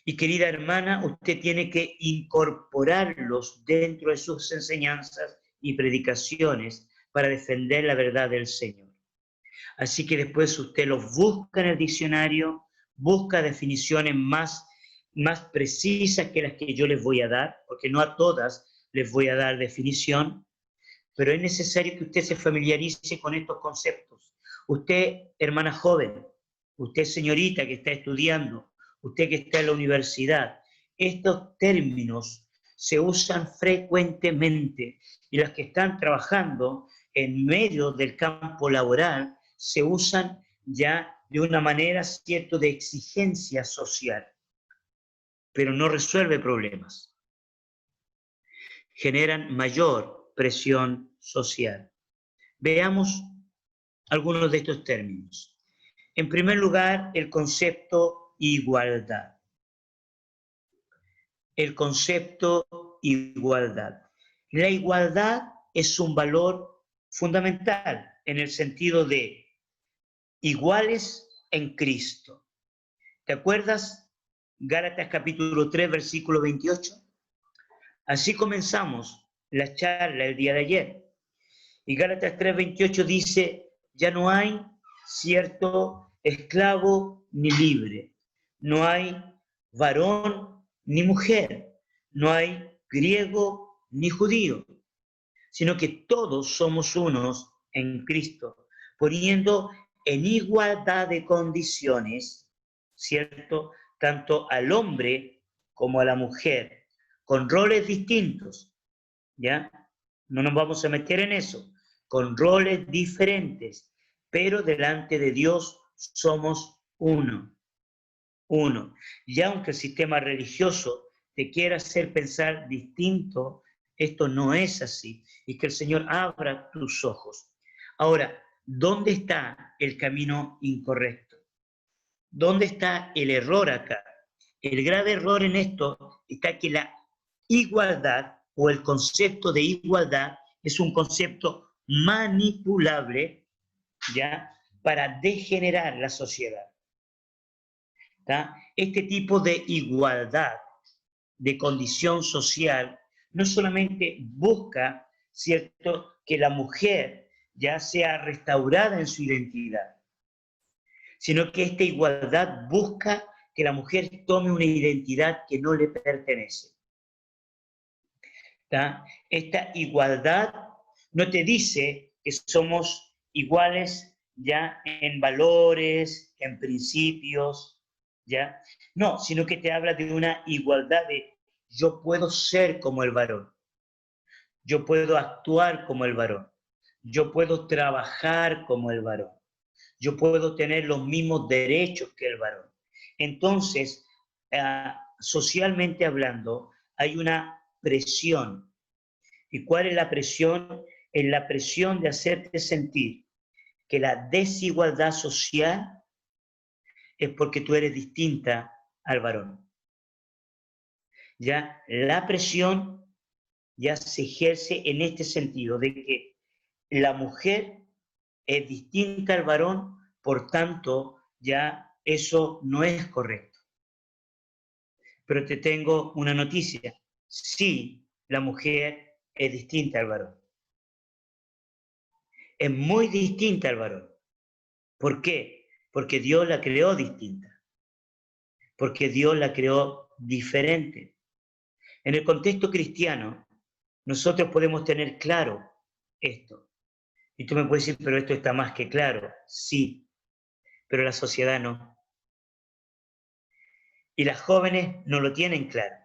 Y querida hermana, usted tiene que incorporarlos dentro de sus enseñanzas y predicaciones para defender la verdad del Señor. Así que después usted los busca en el diccionario, busca definiciones más precisas que las que yo les voy a dar, porque no a todas les voy a dar definición, pero es necesario que usted se familiarice con estos conceptos. Usted, hermana joven, usted, señorita que está estudiando, usted que está en la universidad, estos términos se usan frecuentemente y las que están trabajando en medio del campo laboral se usan ya de una manera, cierto, de exigencia social, pero no resuelve problemas. Generan mayor presión social. Veamos algunos de estos términos. En primer lugar, el concepto igualdad. El concepto igualdad. La igualdad es un valor fundamental en el sentido de iguales en Cristo. ¿Te acuerdas? Gálatas capítulo 3, versículo 28. Así comenzamos la charla el día de ayer. Y Gálatas 3, 28 dice, ya no hay cierto esclavo ni libre, no hay varón ni mujer, no hay griego ni judío, sino que todos somos unos en Cristo, poniendo en igualdad de condiciones, ¿cierto?, tanto al hombre como a la mujer, con roles distintos, ¿ya? No nos vamos a meter en eso, con roles diferentes, pero delante de Dios somos uno. Uno. Y aunque el sistema religioso te quiera hacer pensar distinto, esto no es así. Y que el Señor abra tus ojos. Ahora, ¿dónde está el camino incorrecto? ¿Dónde está el error acá? El grave error en esto está que la igualdad o el concepto de igualdad es un concepto manipulable, ¿ya?, para degenerar la sociedad. ¿Tá? Este tipo de igualdad de condición social no solamente busca, ¿cierto?, que la mujer ya sea restaurada en su identidad, sino que esta igualdad busca que la mujer tome una identidad que no le pertenece. ¿Tá? Esta igualdad no te dice que somos iguales ya en valores, en principios, ¿ya? No, sino que te habla de una igualdad de yo puedo ser como el varón, yo puedo actuar como el varón, yo puedo trabajar como el varón, yo puedo tener los mismos derechos que el varón. Entonces, socialmente hablando, hay una presión. ¿Y cuál es la presión? Es la presión de hacerte sentir que la desigualdad social es porque tú eres distinta al varón. Ya la presión ya se ejerce en este sentido, de que la mujer es distinta al varón, por tanto, ya eso no es correcto. Pero te tengo una noticia. Sí, la mujer es distinta al varón. Es muy distinta al varón. ¿Por qué? Porque Dios la creó distinta. Porque Dios la creó diferente. En el contexto cristiano, nosotros podemos tener claro esto. Y tú me puedes decir, pero esto está más que claro. Sí, pero la sociedad no. Y las jóvenes no lo tienen claro.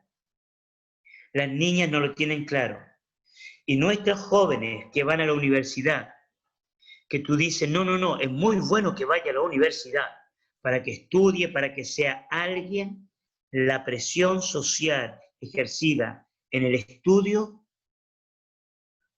Las niñas no lo tienen claro. Y nuestros jóvenes que van a la universidad, que tú dices, no, es muy bueno que vaya a la universidad para que estudie, para que sea alguien, la presión social ejercida en el estudio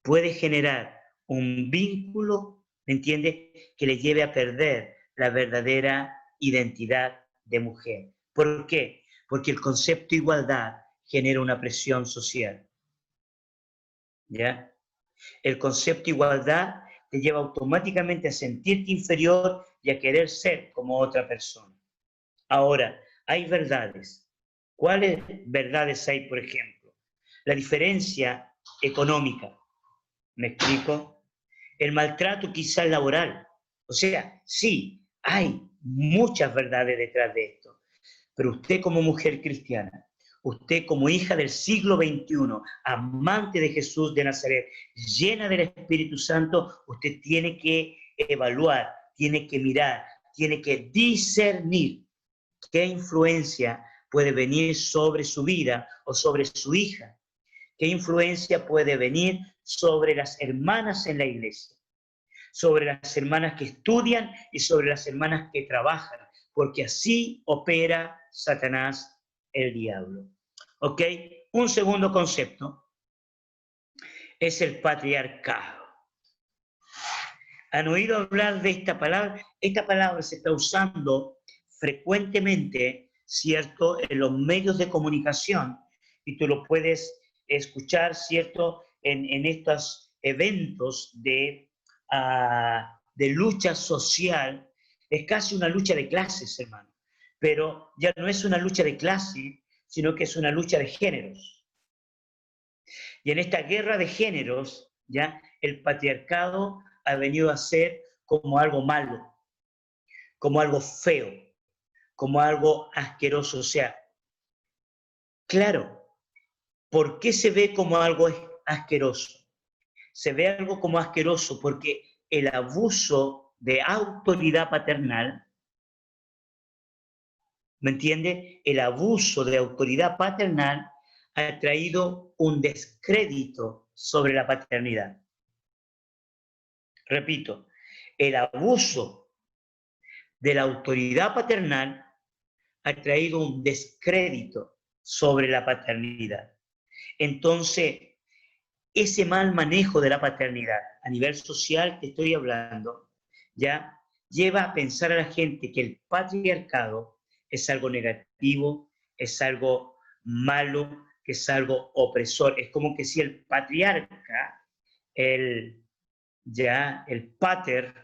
puede generar un vínculo, ¿me entiendes?, que le lleve a perder la verdadera identidad de mujer. ¿Por qué? Porque el concepto de igualdad genera una presión social. ¿Ya? El concepto de igualdad te lleva automáticamente a sentirte inferior y a querer ser como otra persona. Ahora, hay verdades. ¿Cuáles verdades hay, por ejemplo? La diferencia económica. ¿Me explico? El maltrato quizás laboral. O sea, sí, hay muchas verdades detrás de esto. Pero usted como mujer cristiana, usted como hija del siglo XXI, amante de Jesús de Nazaret, llena del Espíritu Santo, usted tiene que evaluar, tiene que mirar, tiene que discernir qué influencia puede venir sobre su vida o sobre su hija, qué influencia puede venir sobre las hermanas en la iglesia, sobre las hermanas que estudian y sobre las hermanas que trabajan, porque así opera Satanás, el diablo. ¿Ok? Un segundo concepto es el patriarcado. ¿Han oído hablar de esta palabra? Esta palabra se está usando frecuentemente, ¿cierto?, en los medios de comunicación, y tú lo puedes escuchar, ¿cierto?, en estos eventos de lucha social. Es casi una lucha de clases, hermano, pero ya no es una lucha de clase, sino que es una lucha de géneros. Y en esta guerra de géneros, ya, el patriarcado ha venido a ser como algo malo, como algo feo, como algo asqueroso. O sea, claro, ¿por qué se ve como algo asqueroso? Se ve algo como asqueroso porque el abuso de autoridad paternal, ¿me entiende? El abuso de autoridad paternal ha traído un descrédito sobre la paternidad. Repito, el abuso de la autoridad paternal ha traído un descrédito sobre la paternidad. Entonces, ese mal manejo de la paternidad a nivel social que estoy hablando, ¿ya? Lleva a pensar a la gente que el patriarcado es algo negativo, es algo malo, que es algo opresor. Es como que si el patriarca, el pater,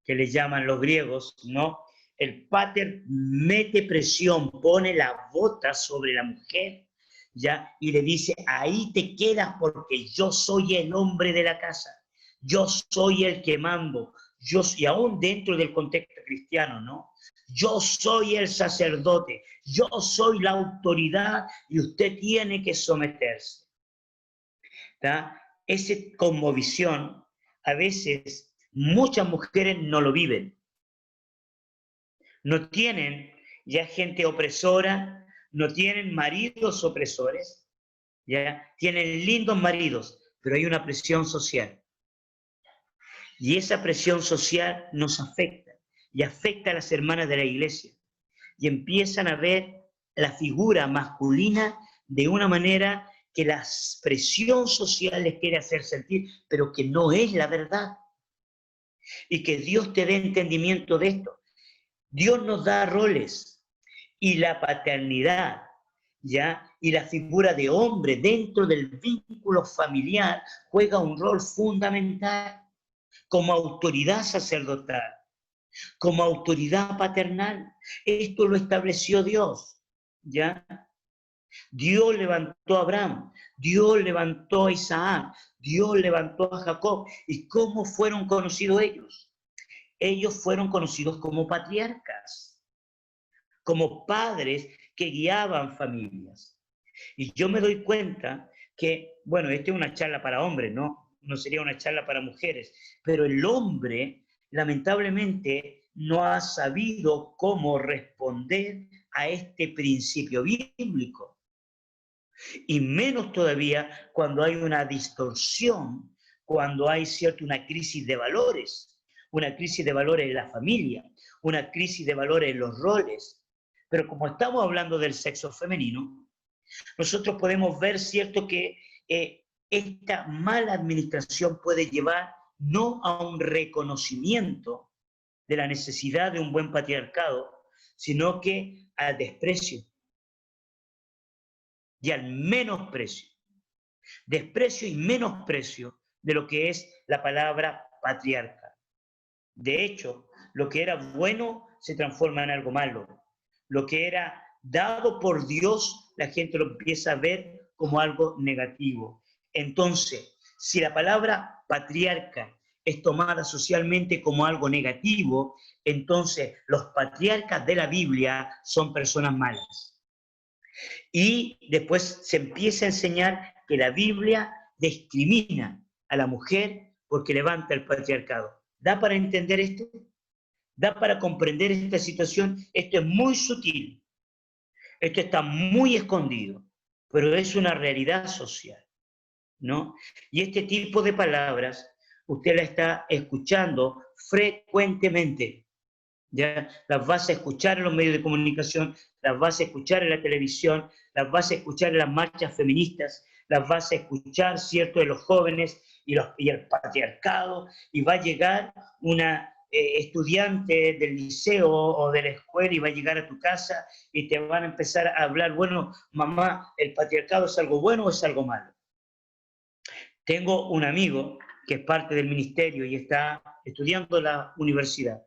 que le llaman los griegos, ¿no? El pater mete presión, pone la bota sobre la mujer, ¿ya? Y le dice, ahí te quedas porque yo soy el hombre de la casa, yo soy el que mando, y aún dentro del contexto cristiano, ¿no? Yo soy el sacerdote, yo soy la autoridad y usted tiene que someterse. ¿Tá? Ese cosmovisión, a veces muchas mujeres no lo viven. No tienen ya gente opresora, no tienen maridos opresores, ya tienen lindos maridos, pero hay una presión social. Y esa presión social nos afecta y afecta a las hermanas de la iglesia. Y empiezan a ver la figura masculina de una manera que la presión social les quiere hacer sentir, pero que no es la verdad. Y que Dios te dé entendimiento de esto. Dios nos da roles y la paternidad, ¿ya? Y la figura de hombre dentro del vínculo familiar juega un rol fundamental como autoridad sacerdotal, como autoridad paternal. Esto lo estableció Dios, ¿ya? Dios levantó a Abraham, Dios levantó a Isaac, Dios levantó a Jacob. ¿Y cómo fueron conocidos ellos? Ellos fueron conocidos como patriarcas, como padres que guiaban familias. Y yo me doy cuenta que, bueno, esta es una charla para hombres, ¿no? No sería una charla para mujeres, pero el hombre, lamentablemente, no ha sabido cómo responder a este principio bíblico. Y menos todavía cuando hay una distorsión, cuando hay una crisis de valores, una crisis de valores en la familia, una crisis de valores en los roles. Pero como estamos hablando del sexo femenino, nosotros podemos ver, cierto, que esta mala administración puede llevar no a un reconocimiento de la necesidad de un buen patriarcado, sino que al desprecio y al menosprecio. Desprecio y menosprecio de lo que es la palabra patriarca. De hecho, lo que era bueno se transforma en algo malo. Lo que era dado por Dios, la gente lo empieza a ver como algo negativo. Entonces, si la palabra patriarca es tomada socialmente como algo negativo, entonces los patriarcas de la Biblia son personas malas. Y después se empieza a enseñar que la Biblia discrimina a la mujer porque levanta el patriarcado. ¿Da para entender esto? ¿Da para comprender esta situación? Esto es muy sutil. Esto está muy escondido, pero es una realidad social, ¿no? Y este tipo de palabras usted la está escuchando frecuentemente. ¿Ya? Las vas a escuchar en los medios de comunicación, las vas a escuchar en la televisión, las vas a escuchar en las marchas feministas, las vas a escuchar, ¿cierto?, de los jóvenes y el patriarcado, y va a llegar una estudiante del liceo o de la escuela y va a llegar a tu casa y te van a empezar a hablar, bueno, mamá, ¿el patriarcado es algo bueno o es algo malo? Tengo un amigo que es parte del ministerio y está estudiando en la universidad.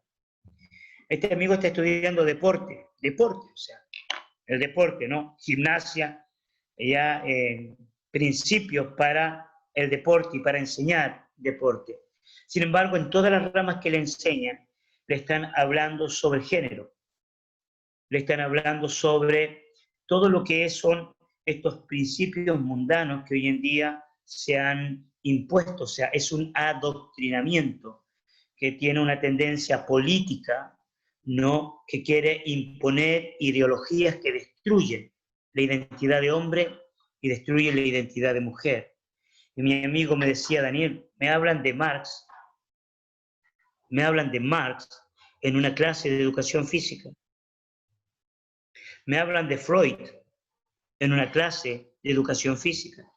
Este amigo está estudiando deporte, o sea, el deporte, ¿no? Gimnasia, ya principios para el deporte y para enseñar deporte. Sin embargo, en todas las ramas que le enseñan, le están hablando sobre género, le están hablando sobre todo lo que son estos principios mundanos que hoy en día se han impuesto, o sea, es un adoctrinamiento que tiene una tendencia política, ¿no?, que quiere imponer ideologías que destruyen la identidad de hombre y destruyen la identidad de mujer. Y mi amigo me decía, Daniel, me hablan de Marx en una clase de educación física. Me hablan de Freud en una clase de educación física.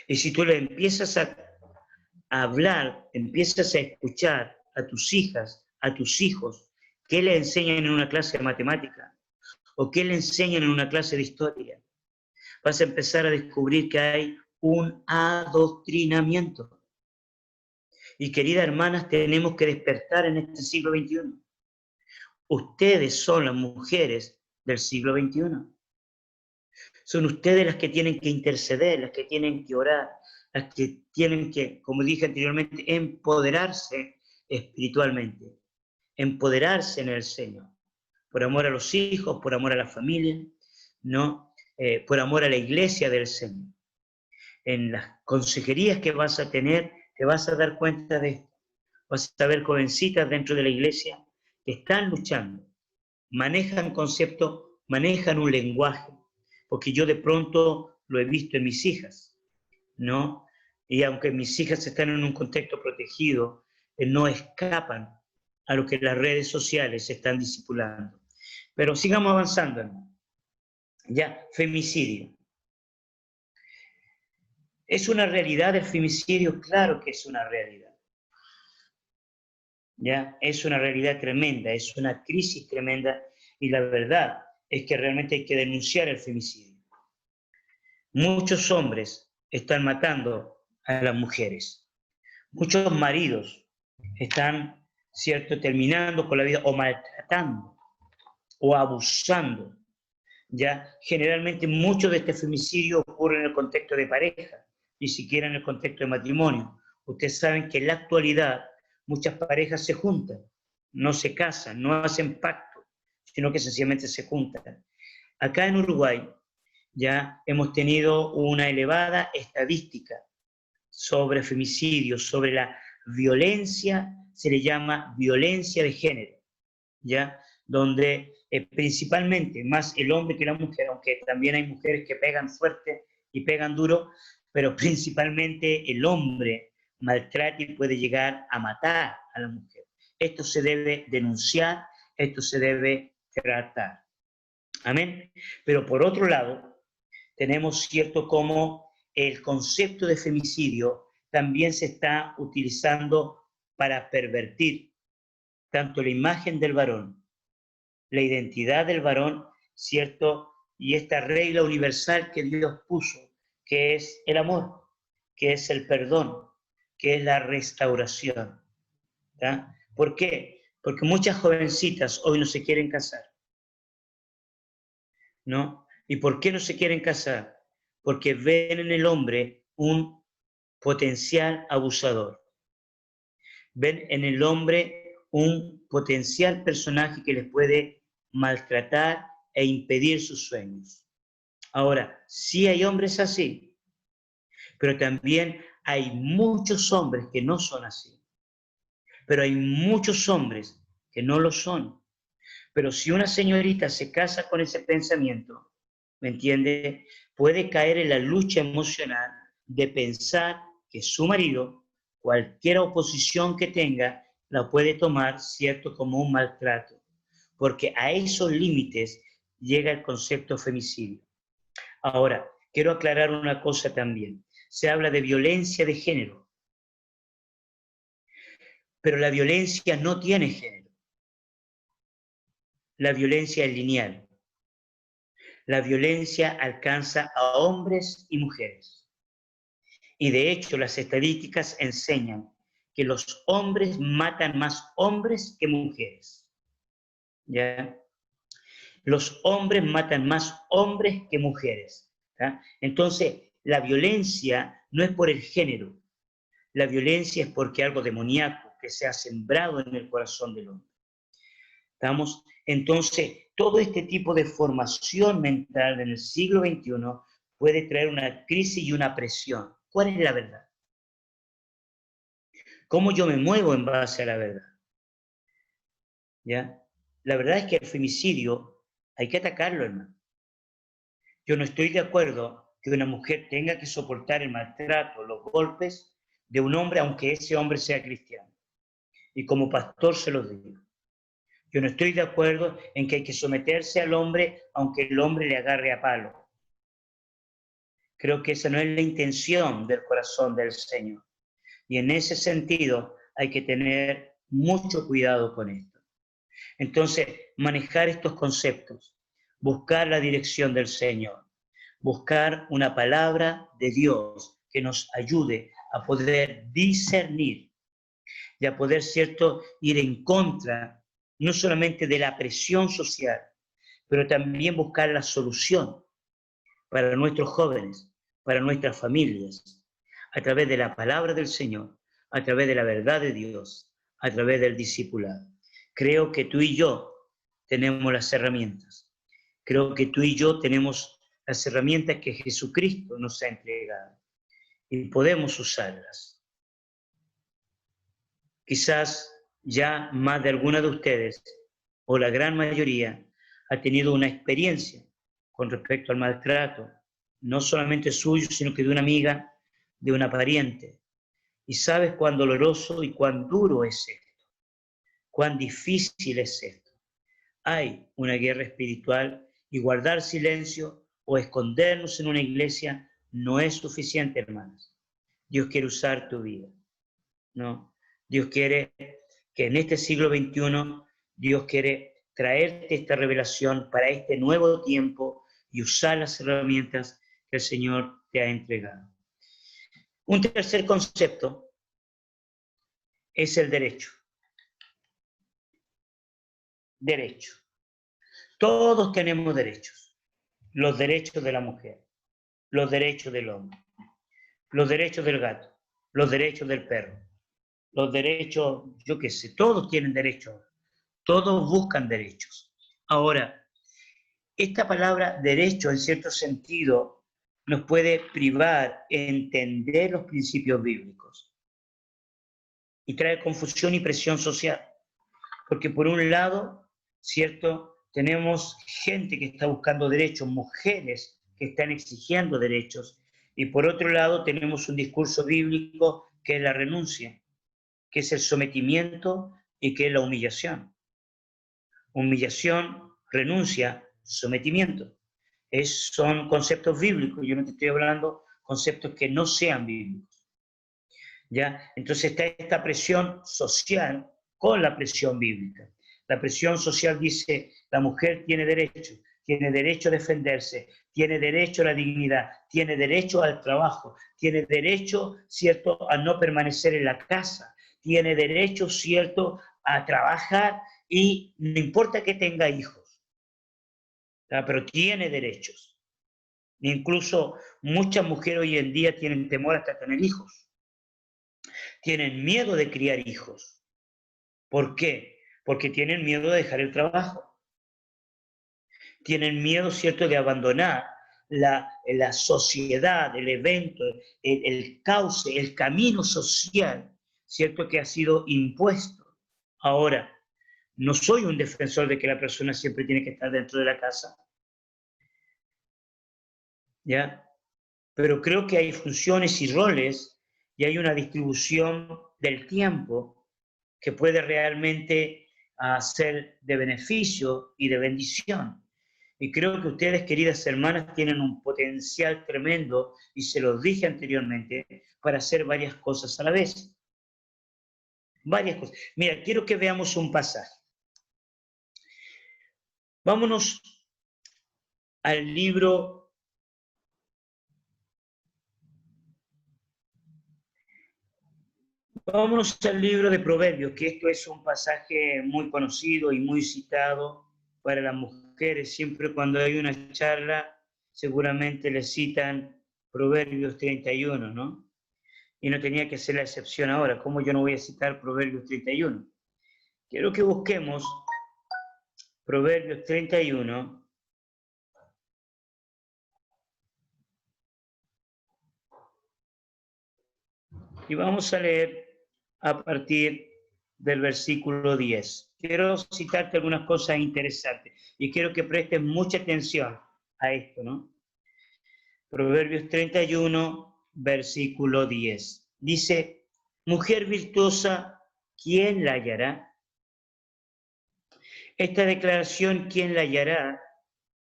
Y si tú le empiezas a hablar, empiezas a escuchar a tus hijas, a tus hijos, qué le enseñan en una clase de matemática o qué le enseñan en una clase de historia. Vas a empezar a descubrir que hay un adoctrinamiento. Y queridas hermanas, tenemos que despertar en este siglo XXI. Ustedes son las mujeres del siglo XXI. Son ustedes las que tienen que interceder, las que tienen que orar, las que tienen que, como dije anteriormente, empoderarse espiritualmente, empoderarse en el Señor, por amor a los hijos, por amor a la familia, ¿no? Por amor a la iglesia del Señor. En las consejerías que vas a tener, te vas a dar cuenta de esto. Vas a ver jovencitas dentro de la iglesia que están luchando, manejan conceptos, manejan un lenguaje, porque yo de pronto lo he visto en mis hijas, ¿no? Y aunque mis hijas están en un contexto protegido, no escapan a lo que las redes sociales están discipulando. Pero sigamos avanzando, hermano. Ya, femicidio. ¿Es una realidad el femicidio? Claro que es una realidad. ¿Ya? Es una realidad tremenda, es una crisis tremenda y la verdad es que realmente hay que denunciar el femicidio. Muchos hombres están matando a las mujeres. Muchos maridos están, ¿cierto?, terminando con la vida o maltratando o abusando. Ya generalmente mucho de este femicidio ocurre en el contexto de pareja, ni siquiera en el contexto de matrimonio. Ustedes saben que en la actualidad muchas parejas se juntan, no se casan, no hacen pacto, sino que sencillamente se juntan. Acá en Uruguay ya hemos tenido una elevada estadística sobre femicidios, sobre la violencia, se le llama violencia de género, ¿ya? Donde principalmente más el hombre que la mujer, aunque también hay mujeres que pegan fuerte y pegan duro, pero principalmente el hombre maltrata y puede llegar a matar a la mujer. Esto se debe denunciar, esto se debe tratar. Amén. Pero por otro lado, tenemos cierto como el concepto de femicidio también se está utilizando para pervertir tanto la imagen del varón, la identidad del varón, ¿cierto? Y esta regla universal que Dios puso, que es el amor, que es el perdón, que es la restauración. ¿Ya? ¿Por qué? Porque muchas jovencitas hoy no se quieren casar, ¿no? ¿Y por qué no se quieren casar? Porque ven en el hombre un potencial abusador. Ven en el hombre un potencial personaje que les puede maltratar e impedir sus sueños. Ahora, sí hay hombres así, pero también hay muchos hombres que no son así. Pero hay muchos hombres que no lo son. Pero si una señorita se casa con ese pensamiento, ¿me entiende? Puede caer en la lucha emocional de pensar que su marido, cualquier oposición que tenga, la puede tomar, ¿cierto?, como un maltrato. Porque a esos límites llega el concepto femicidio. Ahora, quiero aclarar una cosa también. Se habla de violencia de género, pero la violencia no tiene género. La violencia es lineal. La violencia alcanza a hombres y mujeres. Y de hecho, las estadísticas enseñan que los hombres matan más hombres que mujeres. ¿Ya? Los hombres matan más hombres que mujeres. ¿Ya? Entonces, la violencia no es por el género. La violencia es porque algo demoníaco que se ha sembrado en el corazón del hombre. ¿Estamos? Entonces, todo este tipo de formación mental en el siglo XXI puede traer una crisis y una presión. ¿Cuál es la verdad? ¿Cómo yo me muevo en base a la verdad? ¿Ya? La verdad es que el femicidio hay que atacarlo, hermano. Yo no estoy de acuerdo que una mujer tenga que soportar el maltrato, los golpes de un hombre, aunque ese hombre sea cristiano. Y como pastor se lo digo. Yo no estoy de acuerdo en que hay que someterse al hombre, aunque el hombre le agarre a palo. Creo que esa no es la intención del corazón del Señor. Y en ese sentido hay que tener mucho cuidado con esto. Entonces, manejar estos conceptos, buscar la dirección del Señor, buscar una palabra de Dios que nos ayude a poder discernir y a poder, ¿cierto?, ir en contra no solamente de la presión social, pero también buscar la solución para nuestros jóvenes, para nuestras familias, a través de la palabra del Señor, a través de la verdad de Dios, a través del discipulado. Creo que tú y yo tenemos las herramientas. Creo que tú y yo tenemos las herramientas que Jesucristo nos ha entregado y podemos usarlas. Quizás ya más de alguna de ustedes, o la gran mayoría, ha tenido una experiencia con respecto al maltrato, no solamente suyo, sino que de una amiga, de una pariente. Y sabes cuán doloroso y cuán duro es esto, cuán difícil es esto. Hay una guerra espiritual y guardar silencio o escondernos en una iglesia no es suficiente, hermanas. Dios quiere usar tu vida, ¿no? Dios quiere que en este siglo XXI, Dios quiere traerte esta revelación para este nuevo tiempo y usar las herramientas que el Señor te ha entregado. Un tercer concepto es el derecho. Derecho. Todos tenemos derechos. Los derechos de la mujer, los derechos del hombre, los derechos del gato, los derechos del perro, los derechos, yo qué sé, todos tienen derechos. Todos buscan derechos. Ahora, esta palabra derecho, en cierto sentido, nos puede privar de entender los principios bíblicos y trae confusión y presión social. Porque por un lado, ¿cierto?, tenemos gente que está buscando derechos, mujeres que están exigiendo derechos, y por otro lado tenemos un discurso bíblico que es la renuncia, que es el sometimiento y que es la humillación. Humillación, renuncia, sometimiento. Son conceptos bíblicos, yo no te estoy hablando conceptos que no sean bíblicos. ¿Ya? Entonces está esta presión social con la presión bíblica. La presión social dice, la mujer tiene derecho a defenderse, tiene derecho a la dignidad, tiene derecho al trabajo, tiene derecho, ¿cierto?, a no permanecer en la casa, tiene derecho, ¿cierto?, a trabajar y no importa que tenga hijos, ¿tá?, pero tiene derechos. Incluso muchas mujeres hoy en día tienen temor hasta tener hijos. Tienen miedo de criar hijos. ¿Por qué? Porque tienen miedo de dejar el trabajo. Tienen miedo, ¿cierto?, de abandonar la sociedad, el evento, el cauce, el camino social, ¿cierto?, que ha sido impuesto. Ahora, no soy un defensor de que la persona siempre tiene que estar dentro de la casa, ¿ya? Pero creo que hay funciones y roles y hay una distribución del tiempo que puede realmente ser de beneficio y de bendición. Y creo que ustedes, queridas hermanas, tienen un potencial tremendo, y se los dije anteriormente, para hacer varias cosas a la vez. Varias cosas. Mira, quiero que veamos un pasaje. Vámonos al libro Vámonos al libro de Proverbios, que esto es un pasaje muy conocido y muy citado para las mujeres. Siempre cuando hay una charla, seguramente le citan Proverbios 31, ¿no? Y no tenía que ser la excepción ahora. ¿Cómo yo no voy a citar Proverbios 31? Quiero que busquemos Proverbios 31. Y vamos a leer a partir del versículo 10. Quiero citarte algunas cosas interesantes y quiero que prestes mucha atención a esto, ¿no? Proverbios 31, versículo 10. Dice, mujer virtuosa, ¿quién la hallará? Esta declaración, ¿quién la hallará?,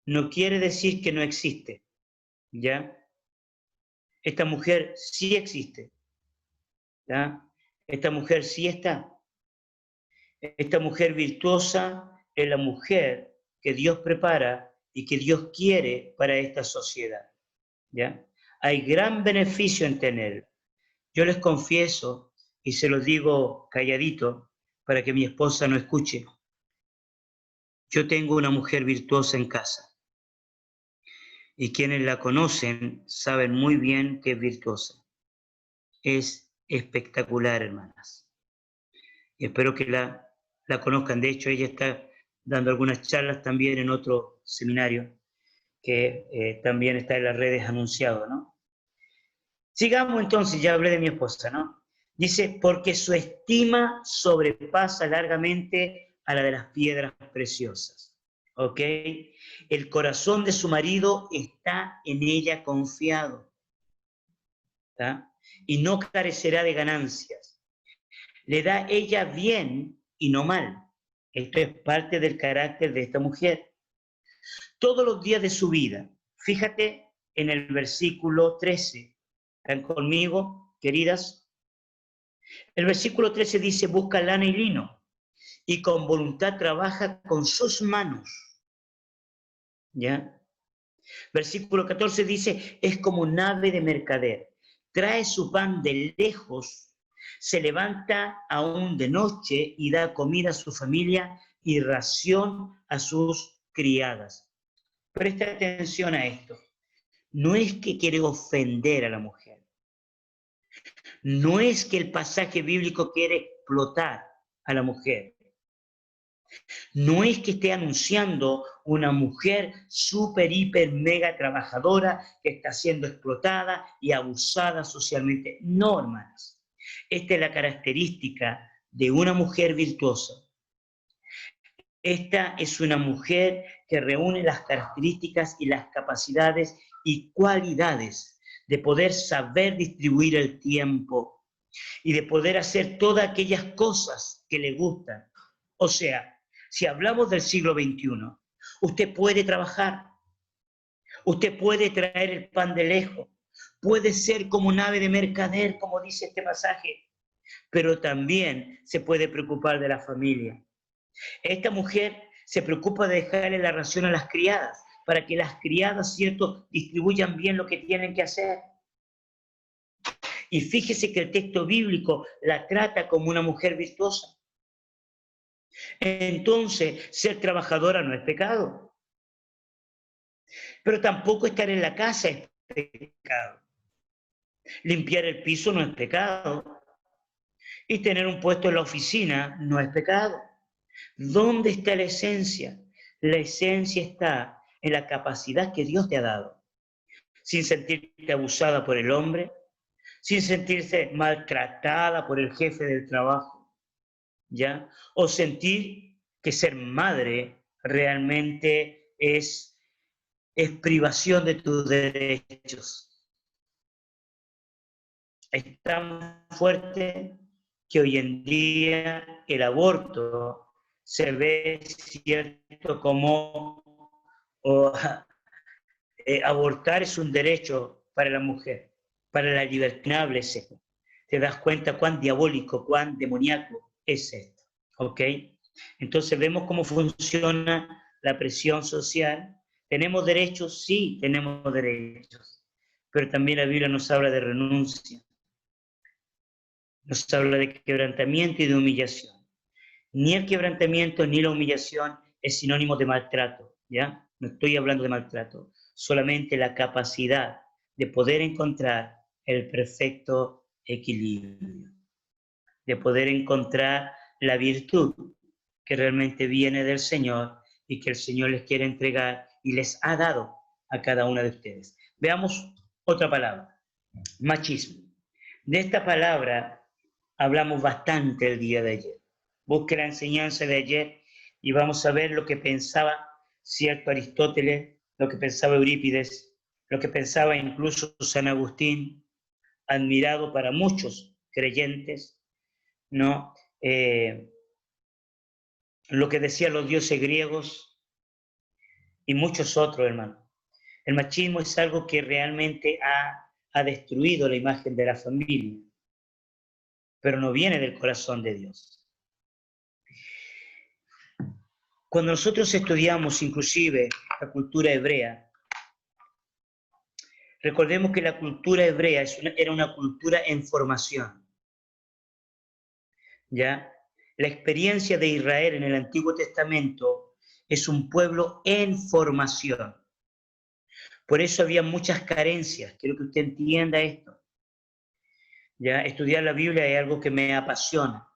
no quiere decir que no existe, ¿ya? Esta mujer sí existe, ¿ya? Esta mujer sí está. Esta mujer virtuosa es la mujer que Dios prepara y que Dios quiere para esta sociedad, ¿ya? Hay gran beneficio en tenerla. Yo les confieso, y se los digo calladito, para que mi esposa no escuche, yo tengo una mujer virtuosa en casa. Y quienes la conocen saben muy bien que es virtuosa. Es espectacular, hermanas. Y espero que la conozcan. De hecho, ella está dando algunas charlas también en otro seminario que también está en las redes anunciado, ¿no? Sigamos entonces, ya hablé de mi esposa, ¿no? Dice, porque su estima sobrepasa largamente a la de las piedras preciosas. ¿Ok? El corazón de su marido está en ella confiado, ¿tá? Y no carecerá de ganancias. Le da ella bien y no mal. Esto es parte del carácter de esta mujer. Todos los días de su vida, fíjate en el versículo 13. ¿Están conmigo, queridas? El versículo 13 dice, busca lana y lino, y con voluntad trabaja con sus manos. ¿Ya? Versículo 14 dice, es como nave de mercader. Trae su pan de lejos, se levanta aún de noche y da comida a su familia y ración a sus criadas. Presta atención a esto. No es que quiere ofender a la mujer. No es que el pasaje bíblico quiere explotar a la mujer. No es que esté anunciando una mujer súper, hiper, mega trabajadora que está siendo explotada y abusada socialmente. No, hermanas. Esta es la característica de una mujer virtuosa. Esta es una mujer que reúne las características y las capacidades y cualidades de poder saber distribuir el tiempo y de poder hacer todas aquellas cosas que le gustan. O sea, si hablamos del siglo XXI, usted puede trabajar, usted puede traer el pan de lejos, puede ser como un ave de mercader, como dice este pasaje, pero también se puede preocupar de la familia. Esta mujer se preocupa de dejarle la ración a las criadas, para que las criadas, ¿cierto?, distribuyan bien lo que tienen que hacer. Y fíjese que el texto bíblico la trata como una mujer virtuosa. Entonces, ser trabajadora no es pecado. Pero tampoco estar en la casa es pecado. Limpiar el piso no es pecado. Y tener un puesto en la oficina no es pecado. ¿Dónde está la esencia? La esencia está en la capacidad que Dios te ha dado. Sin sentirte abusada por el hombre, sin sentirse maltratada por el jefe del trabajo, ¿ya? O sentir que ser madre realmente es privación de tus derechos. Es tan fuerte que hoy en día el aborto se ve, cierto, como abortar es un derecho para la mujer, para la libertad es esto. Te das cuenta cuán diabólico, cuán demoníaco es esto, ¿ok? Entonces vemos cómo funciona la presión social. ¿Tenemos derechos? Sí, tenemos derechos, pero también la Biblia nos habla de renuncia, nos habla de quebrantamiento y de humillación. Ni el quebrantamiento ni la humillación es sinónimo de maltrato, ¿ya? No estoy hablando de maltrato, solamente la capacidad de poder encontrar el perfecto equilibrio, de poder encontrar la virtud que realmente viene del Señor y que el Señor les quiere entregar y les ha dado a cada una de ustedes. Veamos otra palabra, machismo. De esta palabra hablamos bastante el día de ayer. Busque la enseñanza de ayer y vamos a ver lo que pensaba cierto Aristóteles, lo que pensaba Eurípides, lo que pensaba incluso San Agustín, admirado para muchos creyentes, ¿no? Lo que decían los dioses griegos y muchos otros, hermanos. El machismo es algo que realmente ha destruido la imagen de la familia, pero no viene del corazón de Dios. Cuando nosotros estudiamos inclusive la cultura hebrea, recordemos que la cultura hebrea era una cultura en formación. ¿Ya? La experiencia de Israel en el Antiguo Testamento es un pueblo en formación. Por eso había muchas carencias. Quiero que usted entienda esto. ¿Ya? Estudiar la Biblia es algo que me apasiona.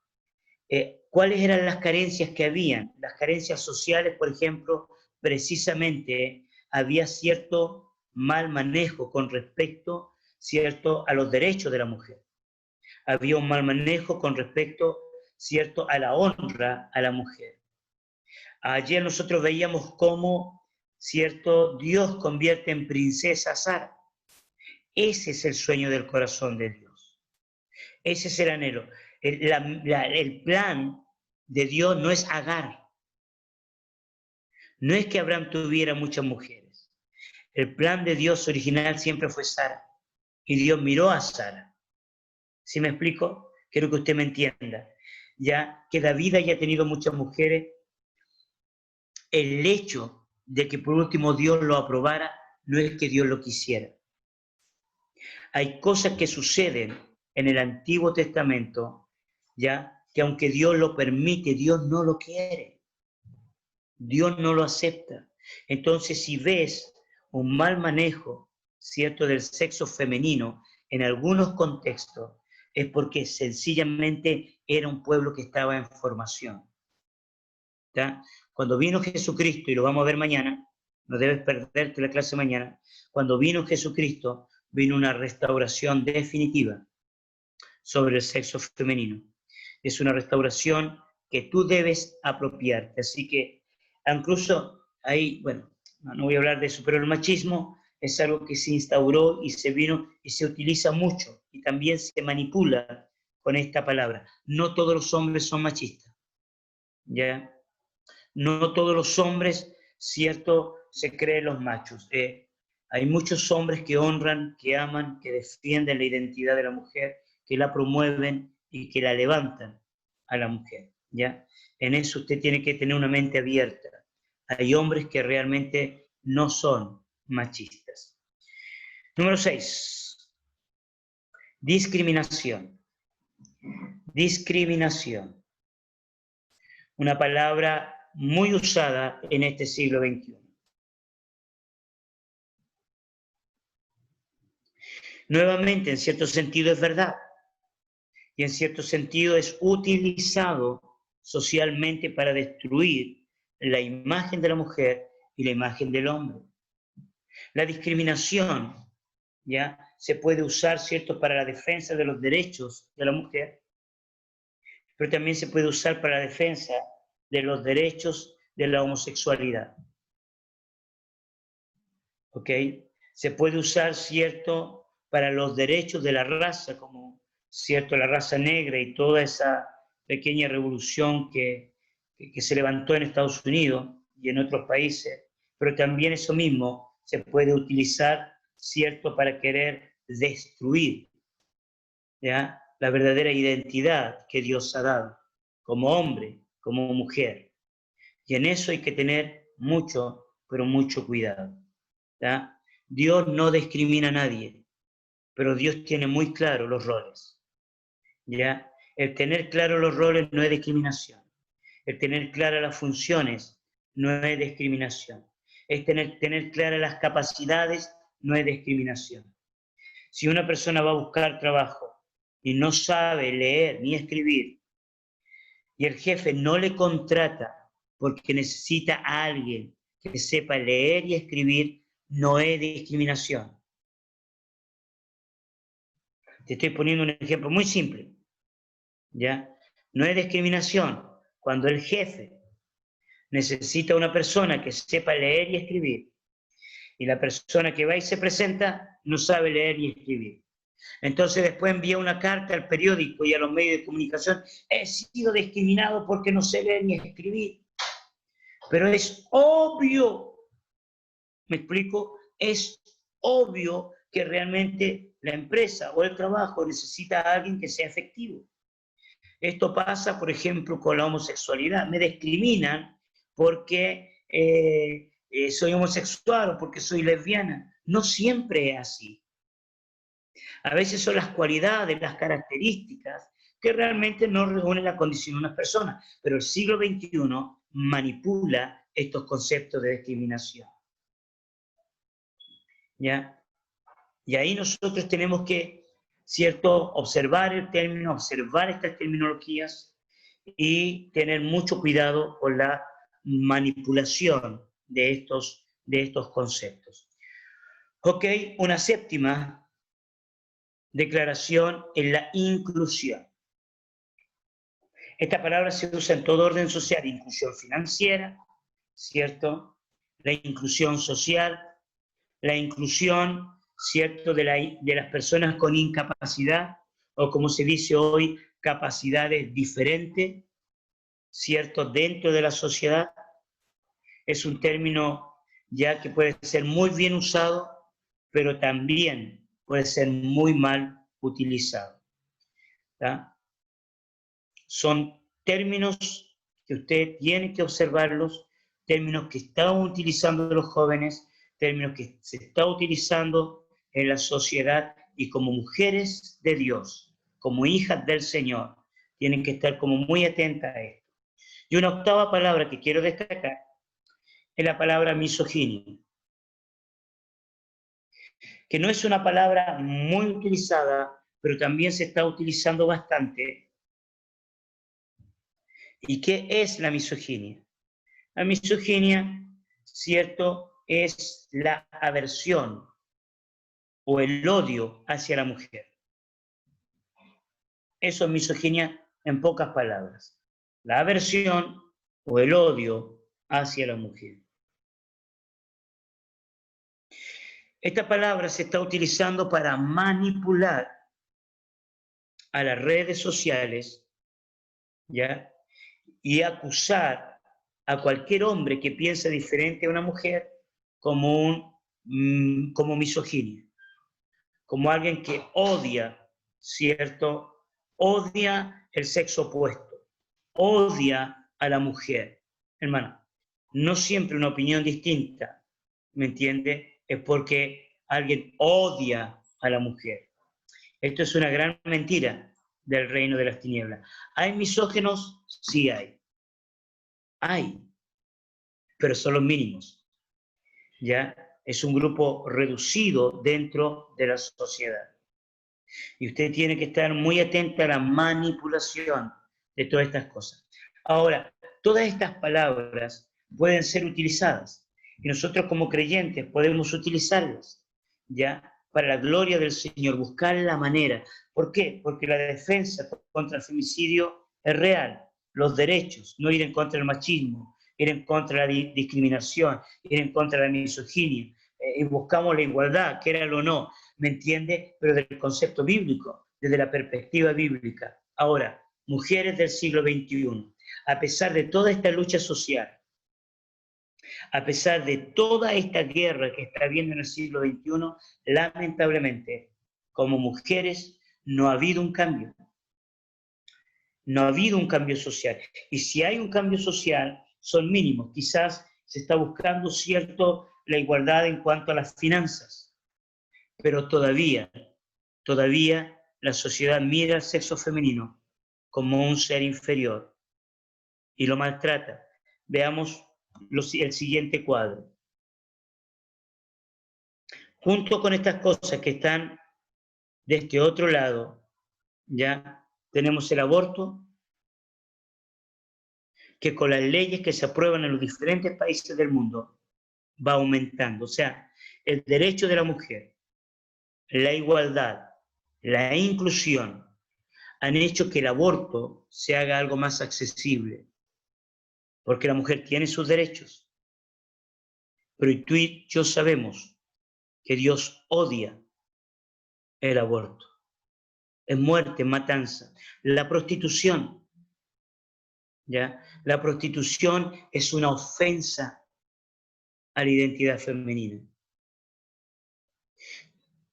¿Cuáles eran las carencias que habían? Las carencias sociales, por ejemplo, precisamente había cierto mal manejo con respecto, ¿cierto?, a los derechos de la mujer. Había un mal manejo con respecto, ¿cierto?, a la honra a la mujer. Ayer nosotros veíamos cómo, ¿cierto?, Dios convierte en princesa a Sara. Ese es el sueño del corazón de Dios. Ese es el anhelo. El plan de Dios no es Agar. No es que Abraham tuviera muchas mujeres. El plan de Dios original siempre fue Sara. Y Dios miró a Sara. ¿Sí me explico? Quiero que usted me entienda. Ya que David haya tenido muchas mujeres, el hecho de que por último Dios lo aprobara no es que Dios lo quisiera. Hay cosas que suceden en el Antiguo Testamento, ya que aunque Dios lo permite, Dios no lo quiere. Dios no lo acepta. Entonces, si ves un mal manejo, ¿cierto?, del sexo femenino en algunos contextos, es porque sencillamente era un pueblo que estaba en formación. ¿Ya? Cuando vino Jesucristo, y lo vamos a ver mañana, no debes perderte la clase mañana, cuando vino Jesucristo, vino una restauración definitiva sobre el sexo femenino. Es una restauración que tú debes apropiarte. Así que, incluso ahí, bueno, no voy a hablar de eso, pero el machismo es algo que se instauró y se vino y se utiliza mucho y también se manipula con esta palabra. No todos los hombres son machistas, ¿ya? No todos los hombres, cierto, se creen los machos. Hay muchos hombres que honran, que aman, que defienden la identidad de la mujer, que la promueven y que la levantan a la mujer, ¿ya? En eso usted tiene que tener una mente abierta. Hay hombres que realmente no son machistas. Número 6. Discriminación. Discriminación. Una palabra muy usada en este siglo XXI. Nuevamente, en cierto sentido es verdad, y en cierto sentido es utilizado socialmente para destruir la imagen de la mujer y la imagen del hombre. La discriminación, ¿ya?, se puede usar, ¿cierto?, para la defensa de los derechos de la mujer, pero también se puede usar para la defensa de los derechos de la homosexualidad. ¿Ok? Se puede usar, ¿cierto?, para los derechos de la raza, como, ¿cierto?, la raza negra y toda esa pequeña revolución que se levantó en Estados Unidos y en otros países, pero también eso mismo se puede utilizar, ¿cierto?, para querer destruir, ¿ya?, la verdadera identidad que Dios ha dado, como hombre, como mujer. Y en eso hay que tener mucho, pero mucho cuidado, ¿ya? Dios no discrimina a nadie, pero Dios tiene muy claro los roles, ¿ya? El tener claro los roles no es discriminación. El tener claras las funciones no es discriminación. Es tener claras las capacidades no es discriminación. Si una persona va a buscar trabajo y no sabe leer ni escribir, y el jefe no le contrata porque necesita a alguien que sepa leer y escribir, no es discriminación. Te estoy poniendo un ejemplo muy simple, ¿ya? No es discriminación cuando el jefe necesita una persona que sepa leer y escribir, y la persona que va y se presenta no sabe leer y escribir. Entonces después envía una carta al periódico y a los medios de comunicación: he sido discriminado porque no sé leer ni escribir. Pero es obvio, ¿me explico? Es obvio que realmente la empresa o el trabajo necesita a alguien que sea efectivo. Esto pasa, por ejemplo, con la homosexualidad. Me discriminan porque soy homosexual o porque soy lesbiana. No siempre es así. A veces son las cualidades, las características que realmente no reúnen la condición de una persona. Pero el siglo XXI manipula estos conceptos de discriminación. ¿Ya? Y ahí nosotros tenemos que, ¿cierto?, observar el término, observar estas terminologías y tener mucho cuidado con la manipulación de estos conceptos. Ok, una séptima declaración es la inclusión. Esta palabra se usa en todo orden social, inclusión financiera, ¿cierto? La inclusión social, la inclusión, ¿cierto?, de las personas con incapacidad, o como se dice hoy, capacidades diferentes, ¿cierto?, dentro de la sociedad. Es un término ya que puede ser muy bien usado, pero también puede ser muy mal utilizado. ¿Tá? Son términos que usted tiene que observarlos, términos que están utilizando los jóvenes, términos que se está utilizando en la sociedad, y como mujeres de Dios, como hijas del Señor, tienen que estar como muy atentas a esto. Y una octava palabra que quiero destacar es la palabra misoginia, que no es una palabra muy utilizada, pero también se está utilizando bastante. ¿Y qué es la misoginia? La misoginia, ¿cierto?, es la aversión o el odio hacia la mujer. Eso es misoginia en pocas palabras. La aversión o el odio hacia la mujer. Esta palabra se está utilizando para manipular a las redes sociales, ¿ya?, y acusar a cualquier hombre que piense diferente a una mujer como misoginia, como alguien que odia, ¿cierto? Odia el sexo opuesto, odia a la mujer. Hermano, no siempre una opinión distinta, ¿me entiende?, es porque alguien odia a la mujer. Esto es una gran mentira del reino de las tinieblas. ¿Hay misóginos? Sí hay. Hay, pero son los mínimos. ¿Ya? Es un grupo reducido dentro de la sociedad. Y usted tiene que estar muy atento a la manipulación de todas estas cosas. Ahora, todas estas palabras pueden ser utilizadas y nosotros como creyentes podemos utilizarlas, ¿ya?, para la gloria del Señor, buscar la manera. ¿Por qué? Porque la defensa contra el femicidio es real. Los derechos, no ir en contra del machismo, ir en contra de la discriminación, ir en contra de la misoginia, y buscamos la igualdad, quéralo o no, ¿me entiende? Pero del concepto bíblico, desde la perspectiva bíblica. Ahora, mujeres del siglo XXI, a pesar de toda esta lucha social, a pesar de toda esta guerra que está habiendo en el siglo XXI, lamentablemente, como mujeres, no ha habido un cambio. No ha habido un cambio social. Y si hay un cambio social, son mínimos. Quizás se está buscando, ¿cierto?, la igualdad en cuanto a las finanzas. Pero todavía la sociedad mira al sexo femenino como un ser inferior y lo maltrata. Veamos el siguiente cuadro. Junto con estas cosas que están de este otro lado, ya tenemos el aborto, que con las leyes que se aprueban en los diferentes países del mundo va aumentando. O sea, el derecho de la mujer, la igualdad, la inclusión, han hecho que el aborto se haga algo más accesible, porque la mujer tiene sus derechos. Pero tú y yo sabemos que Dios odia el aborto. Es muerte, matanza. La prostitución, ¿ya? La prostitución es una ofensa a la identidad femenina.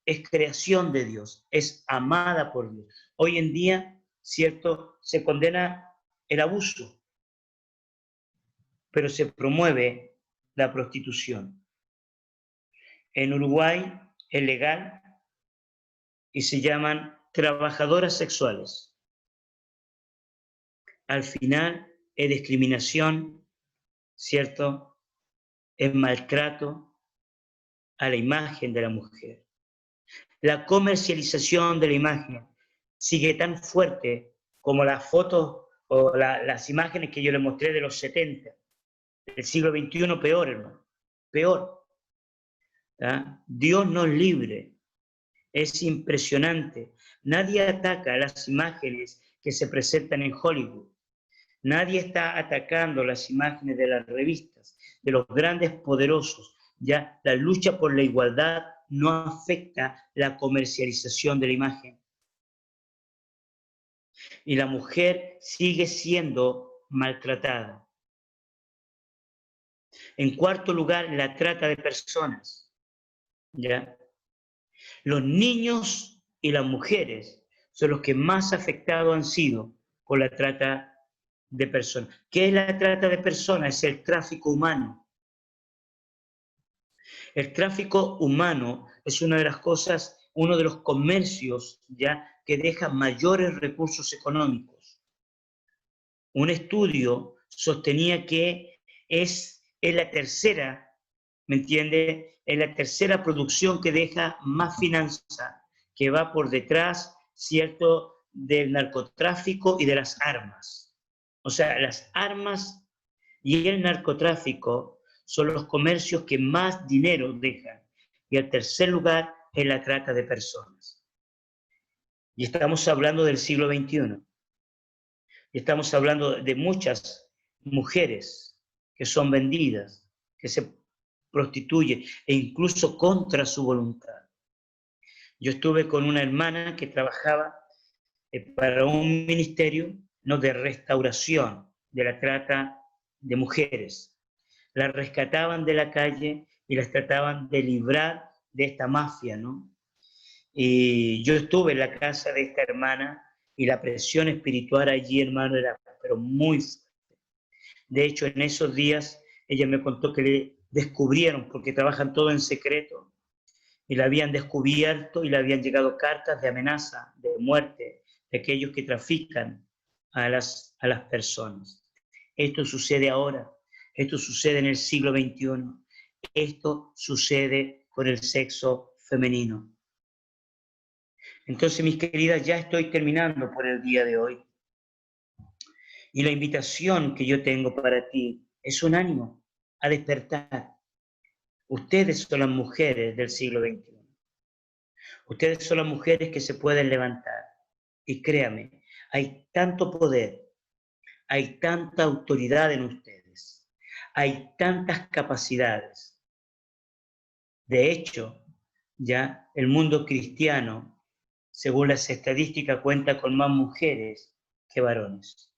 Es creación de Dios, es amada por Dios. Hoy en día, ¿cierto?, se condena el abuso. pero se promueve la prostitución. En Uruguay es legal y se llaman trabajadoras sexuales. Al final es discriminación, ¿cierto? Es maltrato a la imagen de la mujer. La comercialización de la imagen sigue tan fuerte como las fotos o las imágenes que yo les mostré de los 70. El siglo XXI peor, hermano, peor. ¿Ah? Dios nos libre. Es impresionante. Nadie ataca las imágenes que se presentan en Hollywood. Nadie está atacando las imágenes de las revistas, de los grandes poderosos. Ya la lucha por la igualdad no afecta la comercialización de la imagen. Y la mujer sigue siendo maltratada. En cuarto lugar, la trata de personas. ¿Ya? Los niños y las mujeres son los que más afectados han sido por la trata de personas. ¿Qué es la trata de personas? Es el tráfico humano. El tráfico humano es una de las cosas, uno de los comercios ya que deja mayores recursos económicos. Un estudio sostenía que es la tercera, ¿me entiende? Es la tercera producción que deja más finanza, que va por detrás, ¿cierto?, del narcotráfico y de las armas. O sea, las armas y el narcotráfico son los comercios que más dinero dejan. Y el tercer lugar es la trata de personas. Y estamos hablando del siglo XXI. Y estamos hablando de muchas mujeres que son vendidas, que se prostituyen, e incluso contra su voluntad. Yo estuve con una hermana que trabajaba para un ministerio, ¿no?, de restauración de la trata de mujeres. Las rescataban de la calle y las trataban de librar de esta mafia, ¿no? Y yo estuve en la casa de esta hermana y la presión espiritual allí, hermano, era pero muy fuerte. De hecho, en esos días ella me contó que le descubrieron, porque trabajan todo en secreto, y la habían descubierto y le habían llegado cartas de amenaza, de muerte, de aquellos que trafican a las personas. Esto sucede ahora, esto sucede en el siglo XXI, esto sucede con el sexo femenino. Entonces, mis queridas, ya estoy terminando por el día de hoy. Y la invitación que yo tengo para ti es un ánimo a despertar. Ustedes son las mujeres del siglo XXI. Ustedes son las mujeres que se pueden levantar. Y créame, hay tanto poder, hay tanta autoridad en ustedes, hay tantas capacidades. De hecho, ya el mundo cristiano, según las estadísticas, cuenta con más mujeres que varones.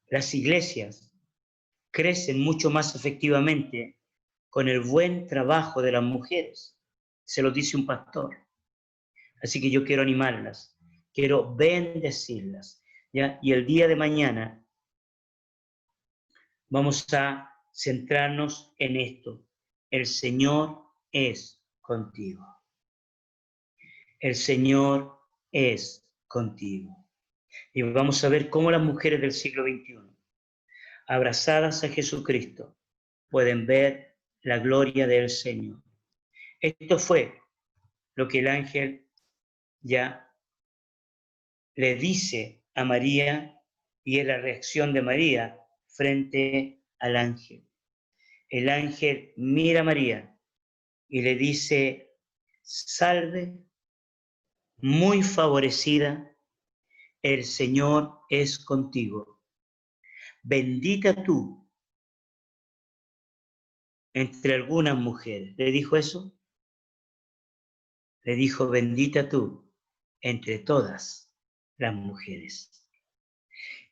Las iglesias crecen mucho más efectivamente con el buen trabajo de las mujeres. Se lo dice un pastor. Así que yo quiero animarlas, quiero bendecirlas, ¿ya? Y el día de mañana vamos a centrarnos en esto. El Señor es contigo. El Señor es contigo. Y vamos a ver cómo las mujeres del siglo XXI, abrazadas a Jesucristo, pueden ver la gloria del Señor. Esto fue lo que el ángel ya le dice a María, y es la reacción de María frente al ángel. El ángel mira a María y le dice: salve, muy favorecida, el Señor es contigo. Bendita tú entre algunas mujeres. ¿Le dijo eso? Le dijo: bendita tú entre todas las mujeres.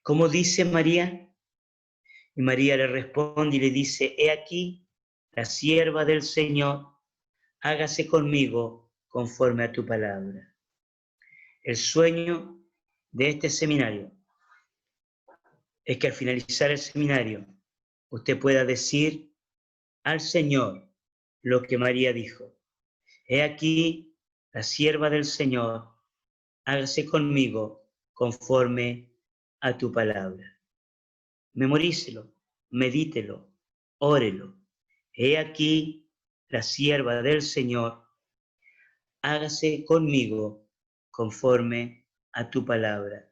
¿Cómo dice María? Y María le responde y le dice: he aquí la sierva del Señor, hágase conmigo conforme a tu palabra. El sueño de este seminario es que al finalizar el seminario, usted pueda decir al Señor lo que María dijo. He aquí la sierva del Señor, hágase conmigo conforme a tu palabra. Memorícelo, medítelo, órelo. He aquí la sierva del Señor, hágase conmigo conforme a tu palabra.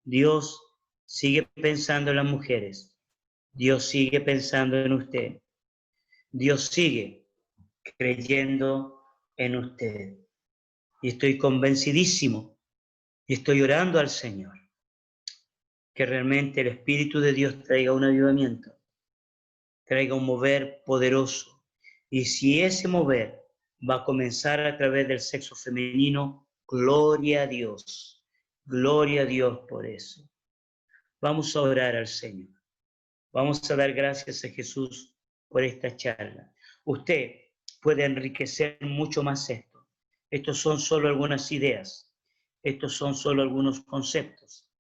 Dios sigue pensando en las mujeres. Dios sigue pensando en usted. Dios sigue creyendo en usted. Y estoy convencidísimo y estoy orando al Señor que realmente el Espíritu de Dios traiga un avivamiento, traiga un mover poderoso. Y si ese mover va a comenzar a través del sexo femenino, gloria a Dios por eso. Vamos a orar al Señor. Vamos a dar gracias a Jesús por esta charla. Usted puede enriquecer mucho más esto. Estos son solo algunas ideas. Estos son solo algunos conceptos,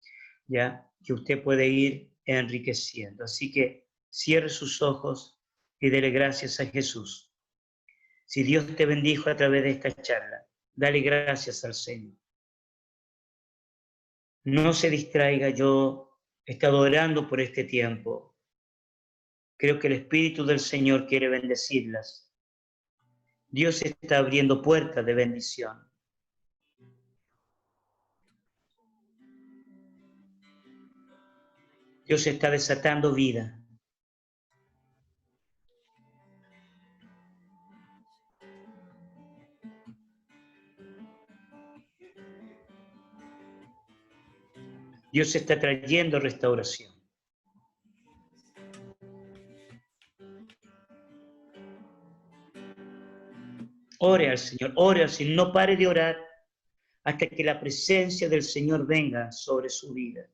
¿ya? Que usted puede ir enriqueciendo. Así que cierre sus ojos y dele gracias a Jesús. Si Dios te bendijo a través de esta charla, dale gracias al Señor. No se distraiga, yo he estado orando por este tiempo. Creo que el Espíritu del Señor quiere bendecirlas. Dios está abriendo puertas de bendición. Dios está desatando vida. Dios está trayendo restauración. Ore al Señor, no pare de orar hasta que la presencia del Señor venga sobre su vida.